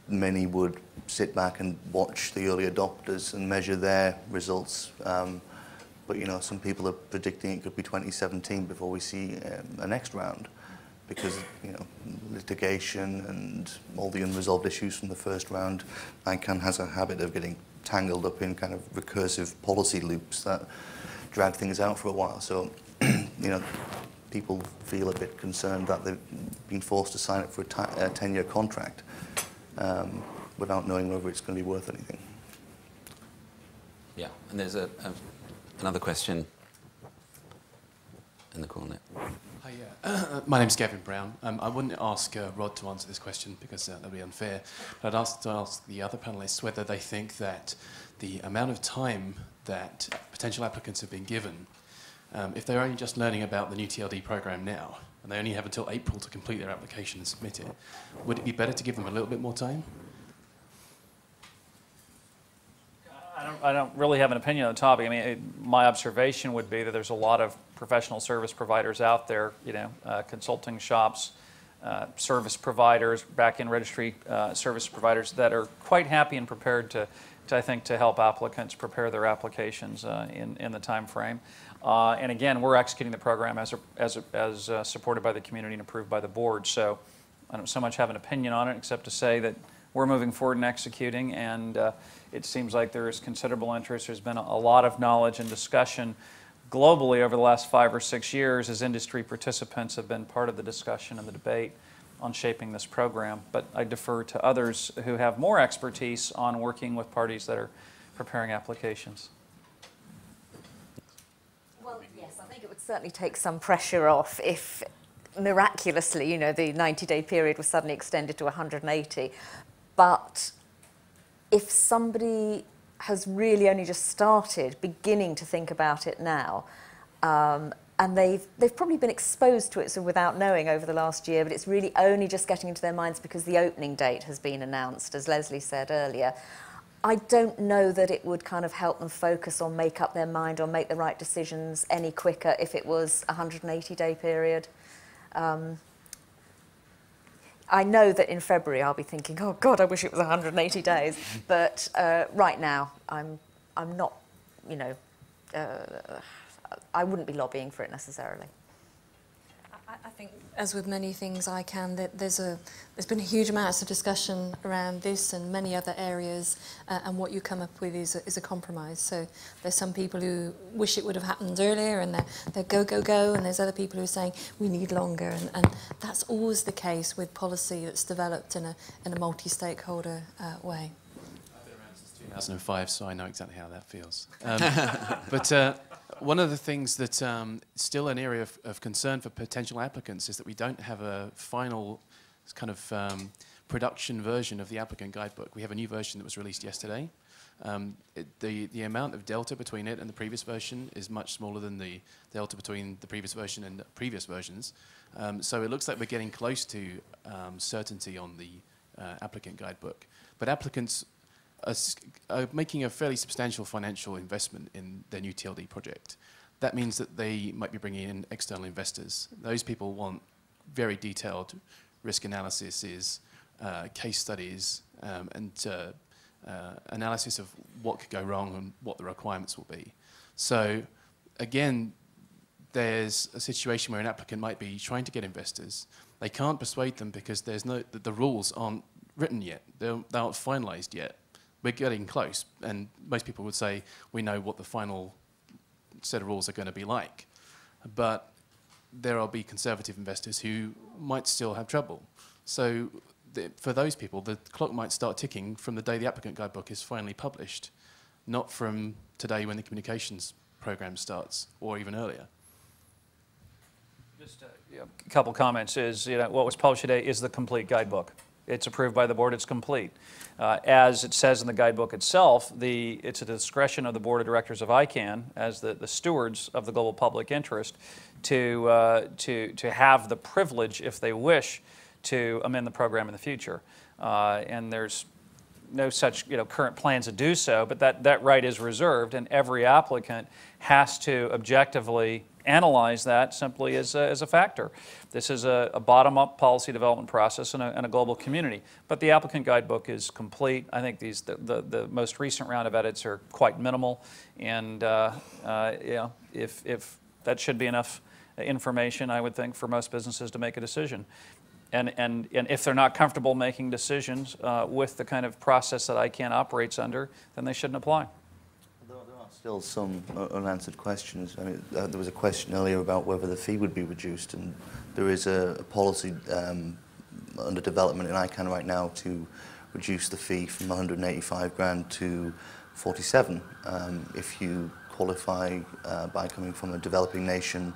Many would sit back and watch the early adopters and measure their results. But, some people are predicting it could be 2017 before we see a next round because, litigation and all the unresolved issues from the first round. ICANN has a habit of getting tangled up in kind of recursive policy loops that drag things out for a while. So, people feel a bit concerned that they've been forced to sign up for a 10-year contract without knowing whether it's going to be worth anything. Yeah, and there's another question in the corner. Hi, my name's Gavin Brown. I wouldn't ask Rod to answer this question because that would be unfair. But I'd ask the other panellists whether they think that the amount of time that potential applicants have been given, if they're only just learning about the new TLD program now, and they only have until April to complete their application and submit it, would it be better to give them a little bit more time? I don't really have an opinion on the topic. I mean, my observation would be that there's a lot of professional service providers out there, consulting shops, service providers, back-end registry service providers that are quite happy and prepared to help applicants prepare their applications in the time frame. And again, we're executing the program as supported by the community and approved by the board. So I don't so much have an opinion on it except to say that we're moving forward and executing, and it seems like there is considerable interest. There's been a lot of knowledge and discussion globally over the last 5 or 6 years as industry participants have been part of the discussion and the debate on shaping this program. But I defer to others who have more expertise on working with parties that are preparing applications. Well, yes, I think it would certainly take some pressure off if miraculously, the 90-day period was suddenly extended to 180. But if somebody has really only just started beginning to think about it now, and they've probably been exposed to it so without knowing over the last year, but it's really only just getting into their minds because the opening date has been announced, as Lesley said earlier. I don't know that it would kind of help them focus or make up their mind or make the right decisions any quicker if it was a 180-day period. I know that in February I'll be thinking, oh God, I wish it was 180 days. But right now, I'm not, I wouldn't be lobbying for it necessarily. I think, as with many things ICANN, that there's been a huge amount of discussion around this and many other areas, and what you come up with is a compromise. So there's some people who wish it would have happened earlier, and they're go, go, go, and there's other people who are saying we need longer, and that's always the case with policy that's developed in a multi-stakeholder way. I've been around since 2005, so I know exactly how that feels. But one of the things that's still an area of concern for potential applicants is that we don't have a final kind of production version of the applicant guidebook. We have a new version that was released yesterday. The amount of delta between it and the previous version is much smaller than the delta between the previous version and the previous versions. So it looks like we're getting close to certainty on the applicant guidebook. But applicants are making a fairly substantial financial investment in their new TLD project. That means that they might be bringing in external investors. Those people want very detailed risk analyses, case studies, and analysis of what could go wrong and what the requirements will be. So again, there's a situation where an applicant might be trying to get investors. They can't persuade them because the rules aren't written yet. They aren't finalized yet. we're getting close, and most people would say we know what the final set of rules are going to be like. But there will be conservative investors who might still have trouble. So for those people, the clock might start ticking from the day the applicant guidebook is finally published, not from today when the communications program starts, or even earlier. Just a couple comments is, what was published today is the complete guidebook. It's approved by the board, it's complete. As it says in the guidebook itself, it's at the discretion of the board of directors of ICANN, as the stewards of the global public interest, to have the privilege, if they wish, to amend the program in the future. And there's no such current plans to do so, but that right is reserved, and every applicant has to objectively analyze that simply as a factor. This is a bottom-up policy development process in a global community. But the applicant guidebook is complete. I think the most recent round of edits are quite minimal, and if that should be enough information, I would think, for most businesses to make a decision. And if they're not comfortable making decisions with the kind of process that ICANN operates under, then they shouldn't apply. There are still some unanswered questions. I mean, there was a question earlier about whether the fee would be reduced, and there is a policy under development in ICANN right now to reduce the fee from 185 grand to 47 if you qualify by coming from a developing nation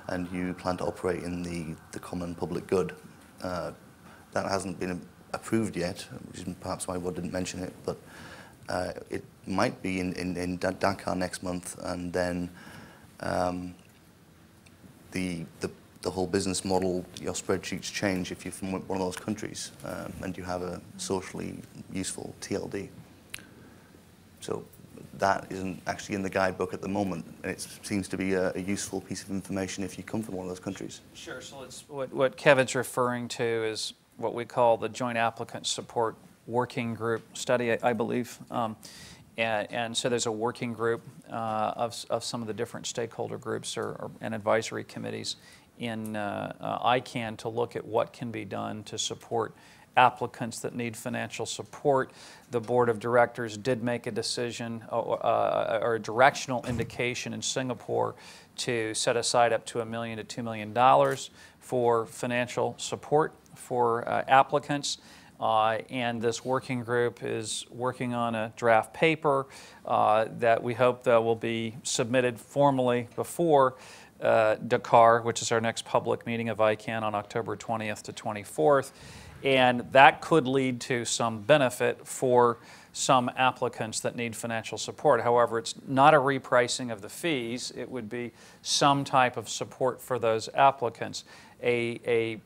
and you plan to operate in the common public good. That hasn't been approved yet, which is perhaps why I didn't mention it, but it might be in Dakar next month, and then the whole business model, your spreadsheets change if you're from one of those countries and you have a socially useful TLD. So that isn't actually in the guidebook at the moment, and it seems to be a useful piece of information if you come from one of those countries. Sure, so what Kevin's referring to is what we call the Joint Applicant Support Working Group study, I believe. And so there's a working group of some of the different stakeholder groups and advisory committees in ICANN to look at what can be done to support applicants that need financial support. The board of directors did make a decision or a directional indication in Singapore to set aside up to $1 million to $2 million for financial support for applicants. And this working group is working on a draft paper that we hope that will be submitted formally before Dakar, which is our next public meeting of ICANN on October 20th to 24th. And that could lead to some benefit for some applicants that need financial support. However, it's not a repricing of the fees. It would be some type of support for those applicants. A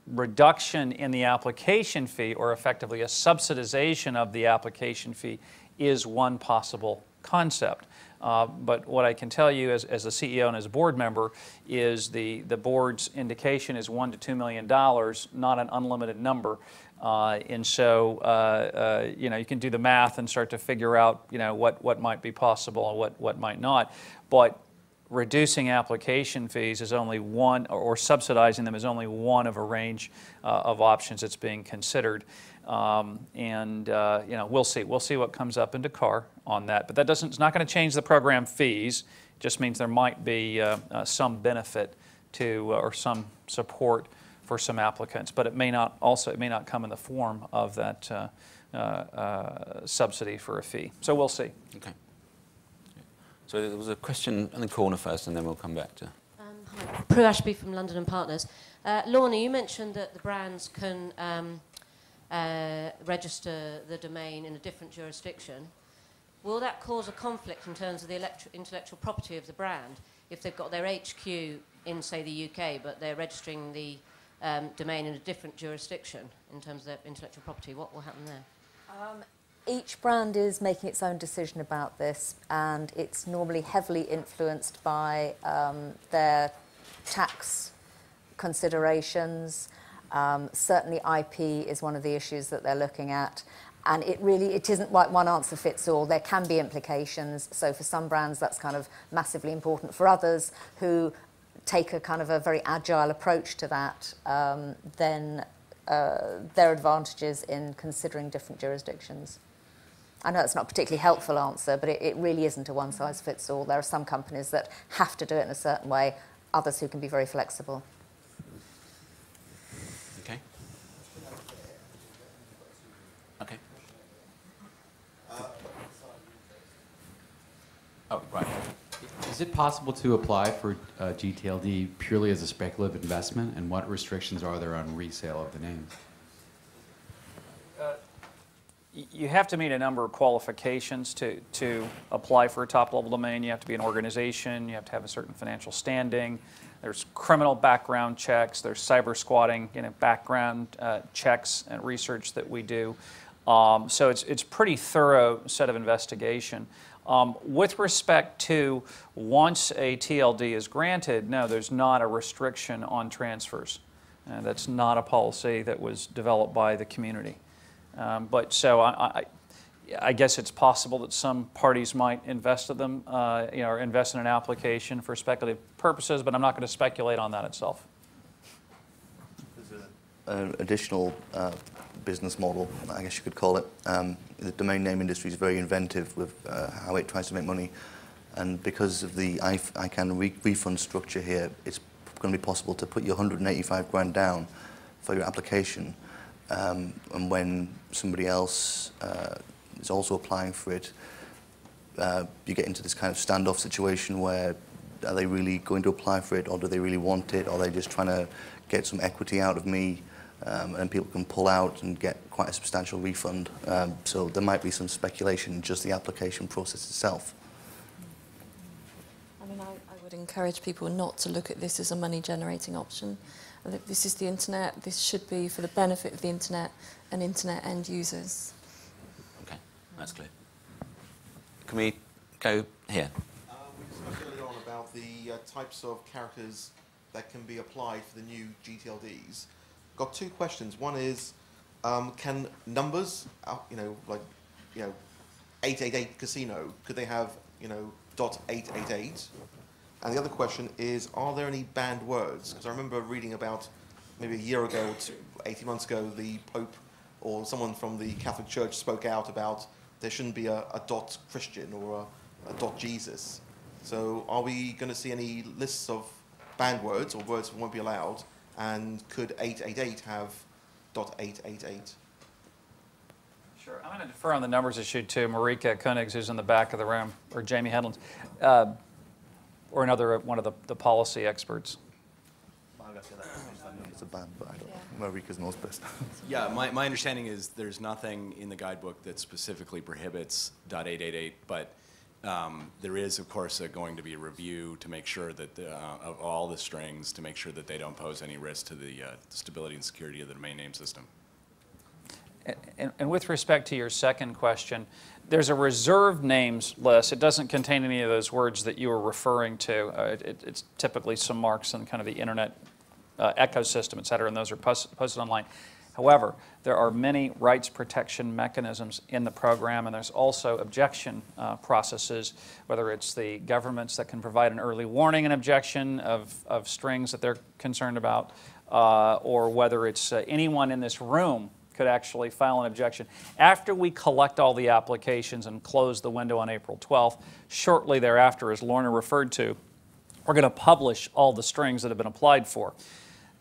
reduction in the application fee, or effectively a subsidization of the application fee, is one possible concept. But what I can tell you as a CEO and as a board member is the board's indication is $1 to $2 million, not an unlimited number. And so you can do the math and start to figure out what might be possible and what might not. But reducing application fees is only one, or subsidizing them is only one of a range of options that's being considered. We'll see. We'll see what comes up in Dakar on that. But it's not going to change the program fees. It just means there might be some benefit to or some support for some applicants. But it may not come in the form of that subsidy for a fee. So we'll see. Okay. So there was a question in the corner first, and then we'll come back to. Hi, Prue Ashby from London and Partners. Lorna, you mentioned that the brands can register the domain in a different jurisdiction. Will that cause a conflict in terms of the intellectual property of the brand if they've got their HQ in, say, the UK, but they're registering the domain in a different jurisdiction in terms of their intellectual property? What will happen there? Each brand is making its own decision about this, and it's normally heavily influenced by their tax considerations. Certainly IP is one of the issues that they're looking at, and it isn't like one answer fits all. There can be implications. So for some brands that's kind of massively important. For others who take a kind of a very agile approach to that, then there are advantages in considering different jurisdictions. I know it's not a particularly helpful answer, but it really isn't a one-size-fits-all. There are some companies that have to do it in a certain way, others who can be very flexible. Okay. Okay. Oh, right. Is it possible to apply for gTLD purely as a speculative investment, and what restrictions are there on resale of the names? You have to meet a number of qualifications to apply for a top-level domain. You have to be an organization. You have to have a certain financial standing. There's criminal background checks. There's cyber squatting, background checks and research that we do. So it's pretty thorough set of investigation. With respect to once a TLD is granted, no, there's not a restriction on transfers. That's not a policy that was developed by the community. But so I guess it's possible that some parties might invest in them, or invest in an application for speculative purposes, but I'm not going to speculate on that itself. There's an additional business model, I guess you could call it. The domain name industry is very inventive with how it tries to make money, and because of the ICANN refund structure here, it's going to be possible to put your 185 grand down for your application. And when somebody else is also applying for it, you get into this kind of standoff situation where are they really going to apply for it, or do they really want it, or are they just trying to get some equity out of me, and people can pull out and get quite a substantial refund. So there might be some speculation in just the application process itself. I mean, I would encourage people not to look at this as a money-generating option. This is the internet. This should be for the benefit of the internet and internet end users. Okay, that's clear. Can we go here? We discussed earlier on about the types of characters that can be applied for the new gTLDs. Got two questions. One is, can numbers, like 888 casino, could they have .888? And the other question is, are there any banned words? Because I remember reading about maybe a year ago, 18 months ago, the Pope or someone from the Catholic Church spoke out about there shouldn't be a .Christian or a .Jesus. So are we going to see any lists of banned words or words that won't be allowed? And could 888 have .888? Sure. I'm going to defer on the numbers issue to Marika Koenigs, who's in the back of the room, or Jamie Headlands. Or another one of the policy experts. It's a ban, but I don't know. Marika's knows best. Yeah, my understanding is there's nothing in the guidebook that specifically prohibits .888, but there is, of course, going to be a review to make sure that of all the strings, to make sure that they don't pose any risk to the stability and security of the domain name system. And with respect to your second question, there's a reserved names list. It doesn't contain any of those words that you were referring to. It's typically some marks in kind of the internet ecosystem, et cetera, and those are posted online. However, there are many rights protection mechanisms in the program, and there's also objection processes, whether it's the governments that can provide an early warning and objection of strings that they're concerned about, or whether it's anyone in this room could actually file an objection. After we collect all the applications and close the window on April 12th, shortly thereafter, as Lorna referred to, we're going to publish all the strings that have been applied for.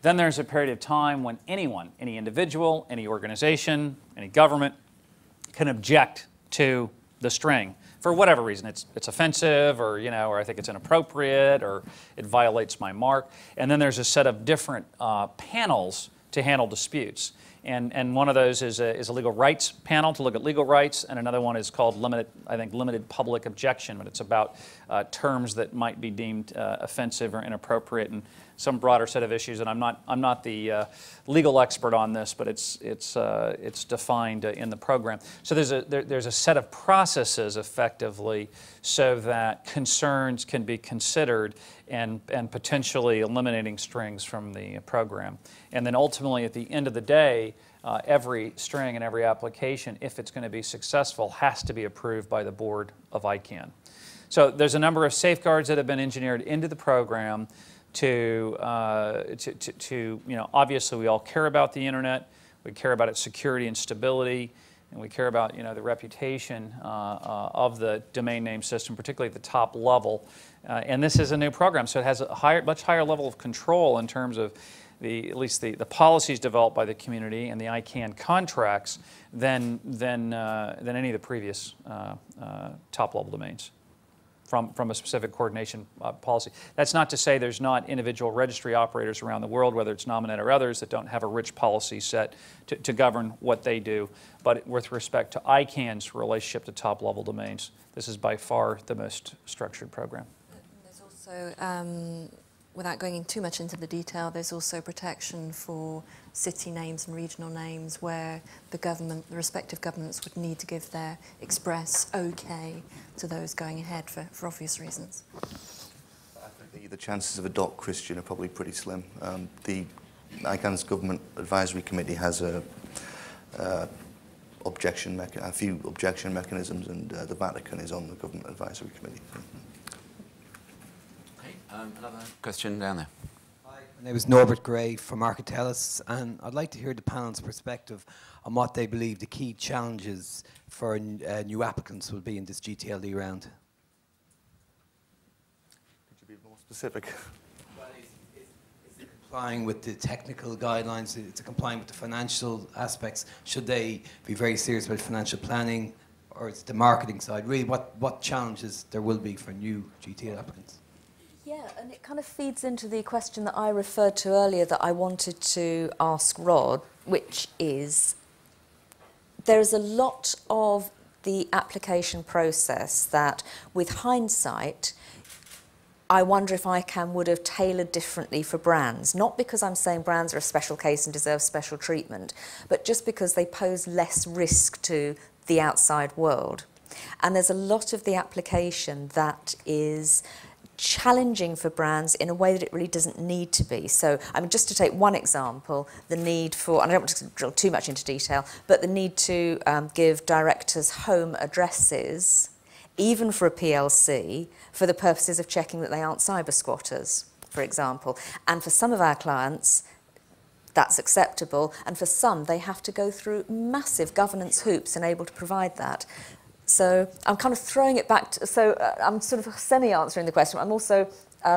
Then there's a period of time when anyone, any individual, any organization, any government can object to the string for whatever reason. It's offensive, or or I think it's inappropriate, or it violates my mark. And then there's a set of different panels to handle disputes. And one of those is a legal rights panel to look at legal rights, and another one is called limited public objection, but it's about terms that might be deemed offensive or inappropriate, and some broader set of issues. And I'm not the legal expert on this, but it's defined in the program. So there's a set of processes effectively so that concerns can be considered and potentially eliminating strings from the program. And then ultimately, at the end of the day, every string and every application, if it's going to be successful, has to be approved by the board of ICANN. So there's a number of safeguards that have been engineered into the program to obviously we all care about the internet, we care about its security and stability, and we care about the reputation of the domain name system, particularly at the top level. And this is a new program, so it has a much higher level of control in terms of at least the policies developed by the community and the ICANN contracts than any of the previous top-level domains from a specific coordination policy. That's not to say there's not individual registry operators around the world, whether it's Nominet or others, that don't have a rich policy set to govern what they do. But with respect to ICANN's relationship to top-level domains, this is by far the most structured program. There's also, without going too much into the detail, there's also protection for city names and regional names where the respective governments would need to give their express okay to those going ahead for obvious reasons. I think the chances of a .Christian are probably pretty slim. The ICANN's Government Advisory Committee has a few objection mechanisms, and the Vatican is on the Government Advisory Committee. Another question down there. Hi, my name is Norbert Gray from Architellus, and I'd like to hear the panel's perspective on what they believe the key challenges for new applicants will be in this gTLD round. Could you be more specific? Well, is it complying with the technical guidelines? Is it complying with the financial aspects? Should they be very serious about financial planning, or is it the marketing side? Really, what challenges there will be for new gTLD applicants? Yeah, and it kind of feeds into the question that I referred to earlier that I wanted to ask Rod, which is there's a lot of the application process that, with hindsight, I wonder if ICANN would have tailored differently for brands. Not because I'm saying brands are a special case and deserve special treatment, but just because they pose less risk to the outside world. And there's a lot of the application that is challenging for brands in a way that it really doesn't need to be. So, I mean, just to take one example, the need for, and I don't want to drill too much into detail, but the need to give directors home addresses, even for a PLC, for the purposes of checking that they aren't cyber squatters, for example. And for some of our clients, that's acceptable, and for some, they have to go through massive governance hoops and able to provide that. So I'm kind of throwing it back to, I'm sort of semi-answering the question. I'm also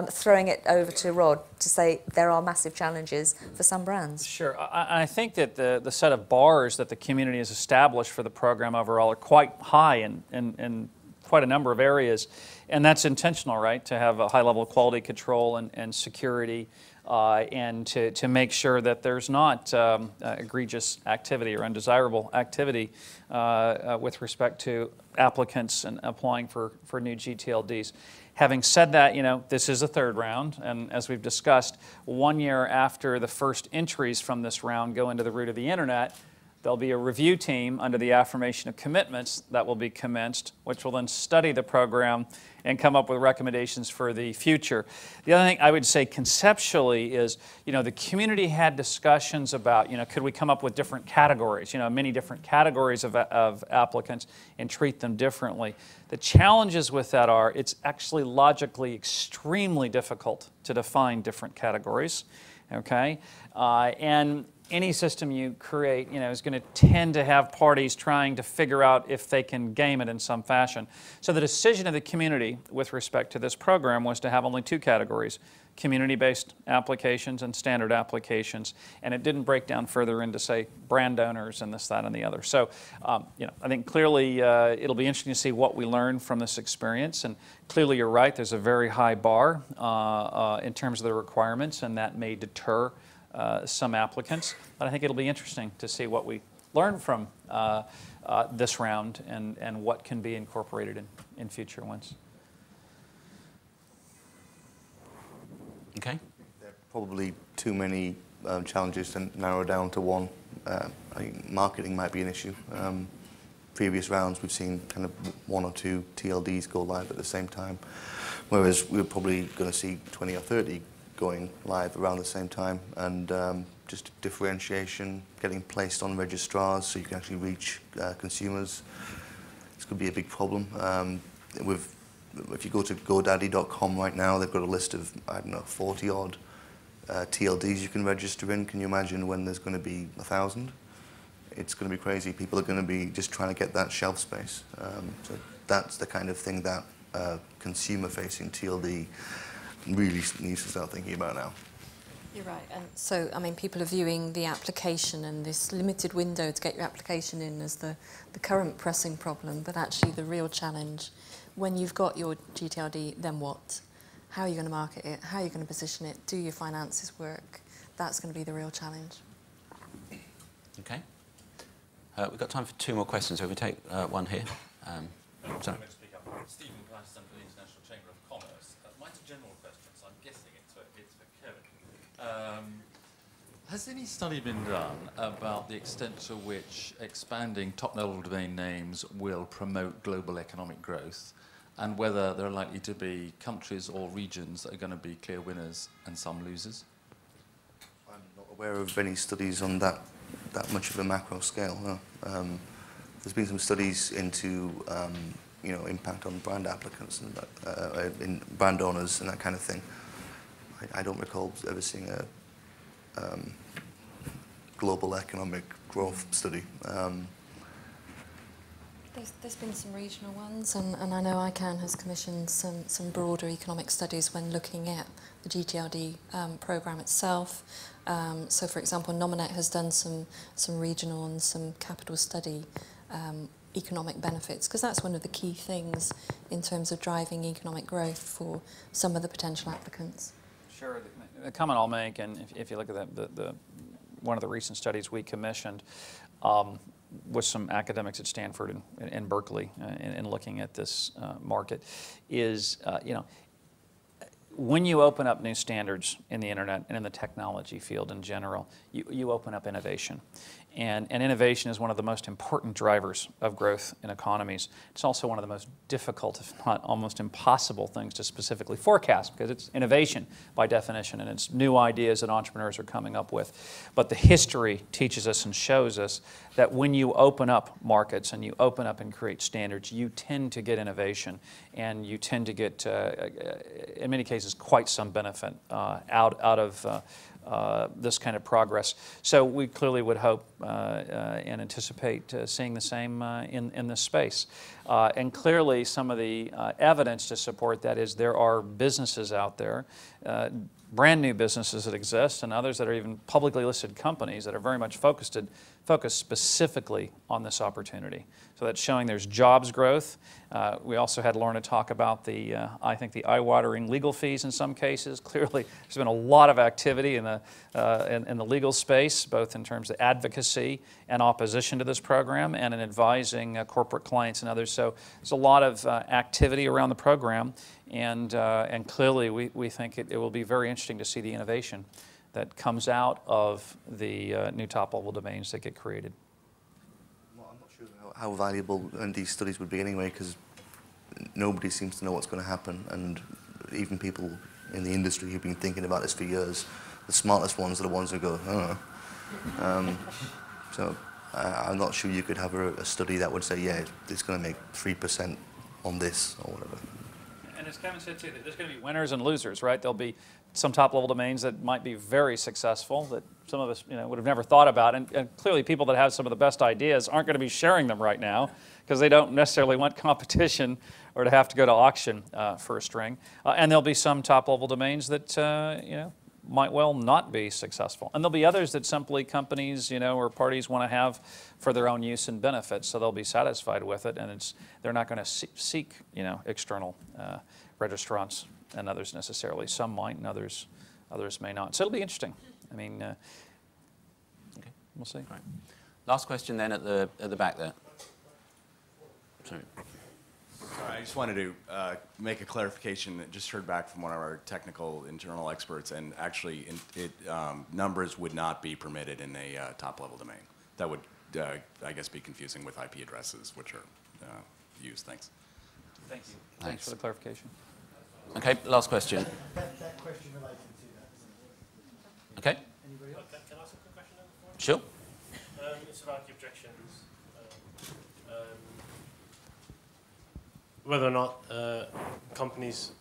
throwing it over to Rod to say there are massive challenges for some brands. Sure. I think that the set of bars that the community has established for the program overall are quite high in quite a number of areas. And that's intentional, right, to have a high level of quality control and security and to make sure that there's not egregious activity or undesirable activity with respect to applicants and applying for new gTLDs. Having said that, this is a third round, and as we've discussed, 1 year after the first entries from this round go into the root of the internet, there'll be a review team under the affirmation of commitments that will be commenced, which will then study the program and come up with recommendations for the future. The other thing I would say conceptually is, the community had discussions about, could we come up with different categories, many different categories of applicants and treat them differently. The challenges with that are it's actually logically extremely difficult to define different categories, okay? And any system you create, is going to tend to have parties trying to figure out if they can game it in some fashion. So the decision of the community with respect to this program was to have only two categories, community-based applications and standard applications, and it didn't break down further into, say, brand owners and this, that, and the other. So, I think clearly it'll be interesting to see what we learn from this experience, and clearly you're right, there's a very high bar in terms of the requirements, and that may deter some applicants, but I think it'll be interesting to see what we learn from this round and what can be incorporated in future ones. Okay. There are probably too many challenges to narrow down to one. I think marketing might be an issue. Previous rounds we've seen kind of 1 or 2 TLDs go live at the same time, whereas we're probably going to see 20 or 30 going live around the same time, and just differentiation, getting placed on registrars so you can actually reach consumers. This could be a big problem. If you go to GoDaddy.com right now, they've got a list of, 40 odd TLDs you can register in. Can you imagine when there's going to be 1,000? it's going to be crazy. People are going to be just trying to get that shelf space. So that's the kind of thing that consumer-facing TLD really needs to start thinking about now. You're right. And so, I mean, people are viewing the application and this limited window to get your application in as the current pressing problem, but actually the real challenge, when you've got your gTLD, then what? How are you going to market it? How are you going to position it? Do your finances work? That's going to be the real challenge. Okay. We've got time for 2 more questions, so we take one here. Sorry. Stephen Patterson for the International Chamber of Commerce. Mine's a general question, so I'm guessing it's for Kevin. Has any study been done about the extent to which expanding top-level domain names will promote global economic growth, and whether there are likely to be countries or regions that are going to be clear winners and some losers? I'm not aware of any studies on that much of a macro scale. No. There's been some studies into impact on brand applicants and in brand owners and that kind of thing. I don't recall ever seeing a global economic growth study. There's been some regional ones, and I know ICANN has commissioned some broader economic studies when looking at the gTLD programme itself. So, for example, Nominet has done some regional and some capital study economic benefits, because that's one of the key things in terms of driving economic growth for some of the potential applicants. Sure. The comment I'll make, and if you look at the one of the recent studies we commissioned with some academics at Stanford and Berkeley in looking at this market, is when you open up new standards in the internet and in the technology field in general, you open up innovation. And innovation is one of the most important drivers of growth in economies. It's also one of the most difficult, if not almost impossible, things to specifically forecast, because it's innovation by definition, and it's new ideas that entrepreneurs are coming up with. But the history teaches us and shows us that when you open up markets and you open up and create standards, you tend to get innovation, and you tend to get, in many cases, quite some benefit out of this kind of progress. So we clearly would hope and anticipate seeing the same in this space. And clearly some of the evidence to support that is there are businesses out there, brand new businesses that exist, and others that are even publicly listed companies that are very much focused specifically on this opportunity. So that's showing there's jobs growth. We also had Lorna talk about I think the eye-watering legal fees in some cases. Clearly, there's been a lot of activity in the legal space, both in terms of advocacy and opposition to this program, and in advising corporate clients and others. So there's a lot of activity around the program, and clearly we think it will be very interesting to see the innovation that comes out of the new top-level domains that get created. Well, I'm not sure how valuable these studies would be anyway, because nobody seems to know what's going to happen, and even people in the industry who've been thinking about this for years, the smartest ones are the ones who go, I don't know. So I'm not sure you could have a study that would say, yeah, it's going to make 3% on this or whatever. And as Kevin said too, there's going to be winners and losers, right? There'll be some top-level domains that might be very successful that some of us would have never thought about, and clearly people that have some of the best ideas aren't going to be sharing them right now because they don't necessarily want competition or to have to go to auction for a string. And there'll be some top-level domains that might well not be successful, and there'll be others that simply companies or parties want to have for their own use and benefit, so they'll be satisfied with it, and they're not going to seek external registrants and others necessarily. Some might, and others may not. So it'll be interesting. I mean, okay, we'll see. Right. Last question then at the back there. Sorry. Sorry, I just wanted to make a clarification. I just heard back from one of our technical internal experts, and actually numbers would not be permitted in a top-level domain. That would, I guess, be confusing with IP addresses, which are used. Thanks. Thank you. Thanks for the clarification. Okay, last question. That question related to that, isn't it? Okay. Anybody else? Can I ask a quick question then? Sure. It's about the objections. Whether or not companies,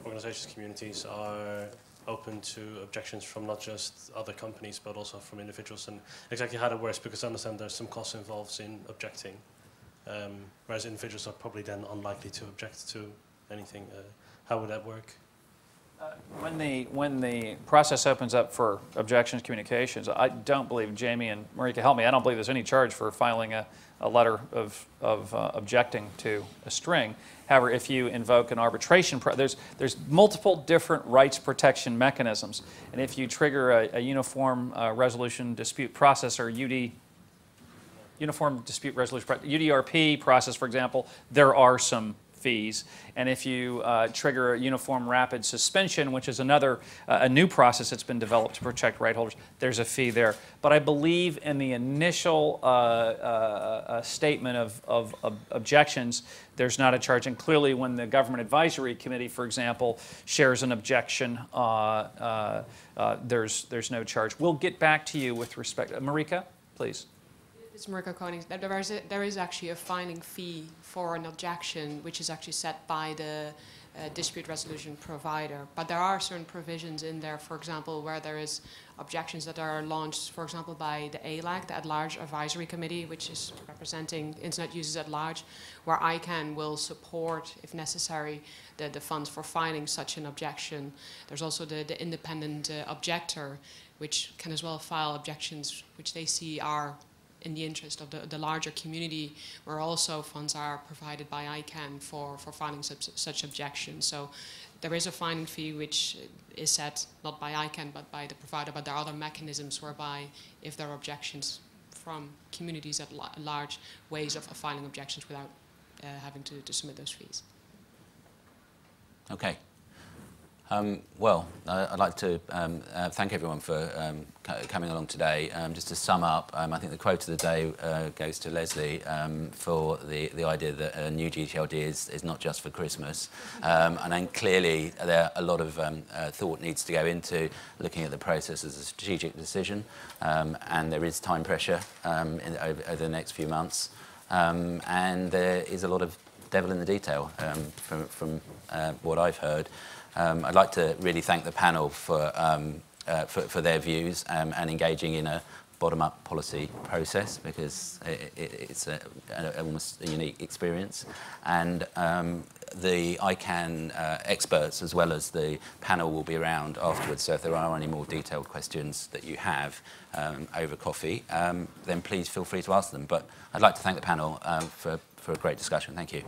organisations, communities are open to objections from not just other companies but also from individuals, and exactly how that works, because I understand there's some cost involved in objecting, whereas individuals are probably then unlikely to object to anything. How would that work? When the process opens up for objections communications, I don't believe, Jamie and Marika, help me, I don't believe there's any charge for filing a letter of objecting to a string. However, if you invoke an arbitration, there's multiple different rights protection mechanisms, and if you trigger a uniform resolution dispute process, or uniform dispute resolution UDRP process, for example, there are some fees. And if you trigger a uniform rapid suspension, which is another a new process that's been developed to protect right holders, there's a fee there. But I believe in the initial statement of objections, there's not a charge. And clearly, when the Government Advisory Committee, for example, shares an objection, there's no charge. We'll get back to you with respect. Marika, please. It's Marika Koning. There is actually a filing fee for an objection, which is actually set by the dispute resolution provider. But there are certain provisions in there, for example, where there is objections that are launched, for example, by the ALAC, the At-Large Advisory Committee, which is representing internet users at large, where ICANN will support, if necessary, the funds for filing such an objection. There's also the independent objector, which can as well file objections which they see are in the interest of the larger community, where also funds are provided by ICANN for filing such objections. So there is a filing fee which is set not by ICANN but by the provider, but there are other mechanisms whereby if there are objections from communities at large, ways of filing objections without having to submit those fees. Okay. Well, I'd like to thank everyone for coming along today. Just to sum up, I think the quote of the day goes to Lesley for the idea that a new gTLD is not just for Christmas. And then clearly there a lot of thought needs to go into looking at the process as a strategic decision, and there is time pressure over the next few months, and there is a lot of devil in the detail from what I've heard. I'd like to really thank the panel for their views and engaging in a bottom-up policy process, because it's almost a unique experience. And the ICANN experts, as well as the panel, will be around afterwards, so if there are any more detailed questions that you have over coffee, then please feel free to ask them. But I'd like to thank the panel for a great discussion. Thank you.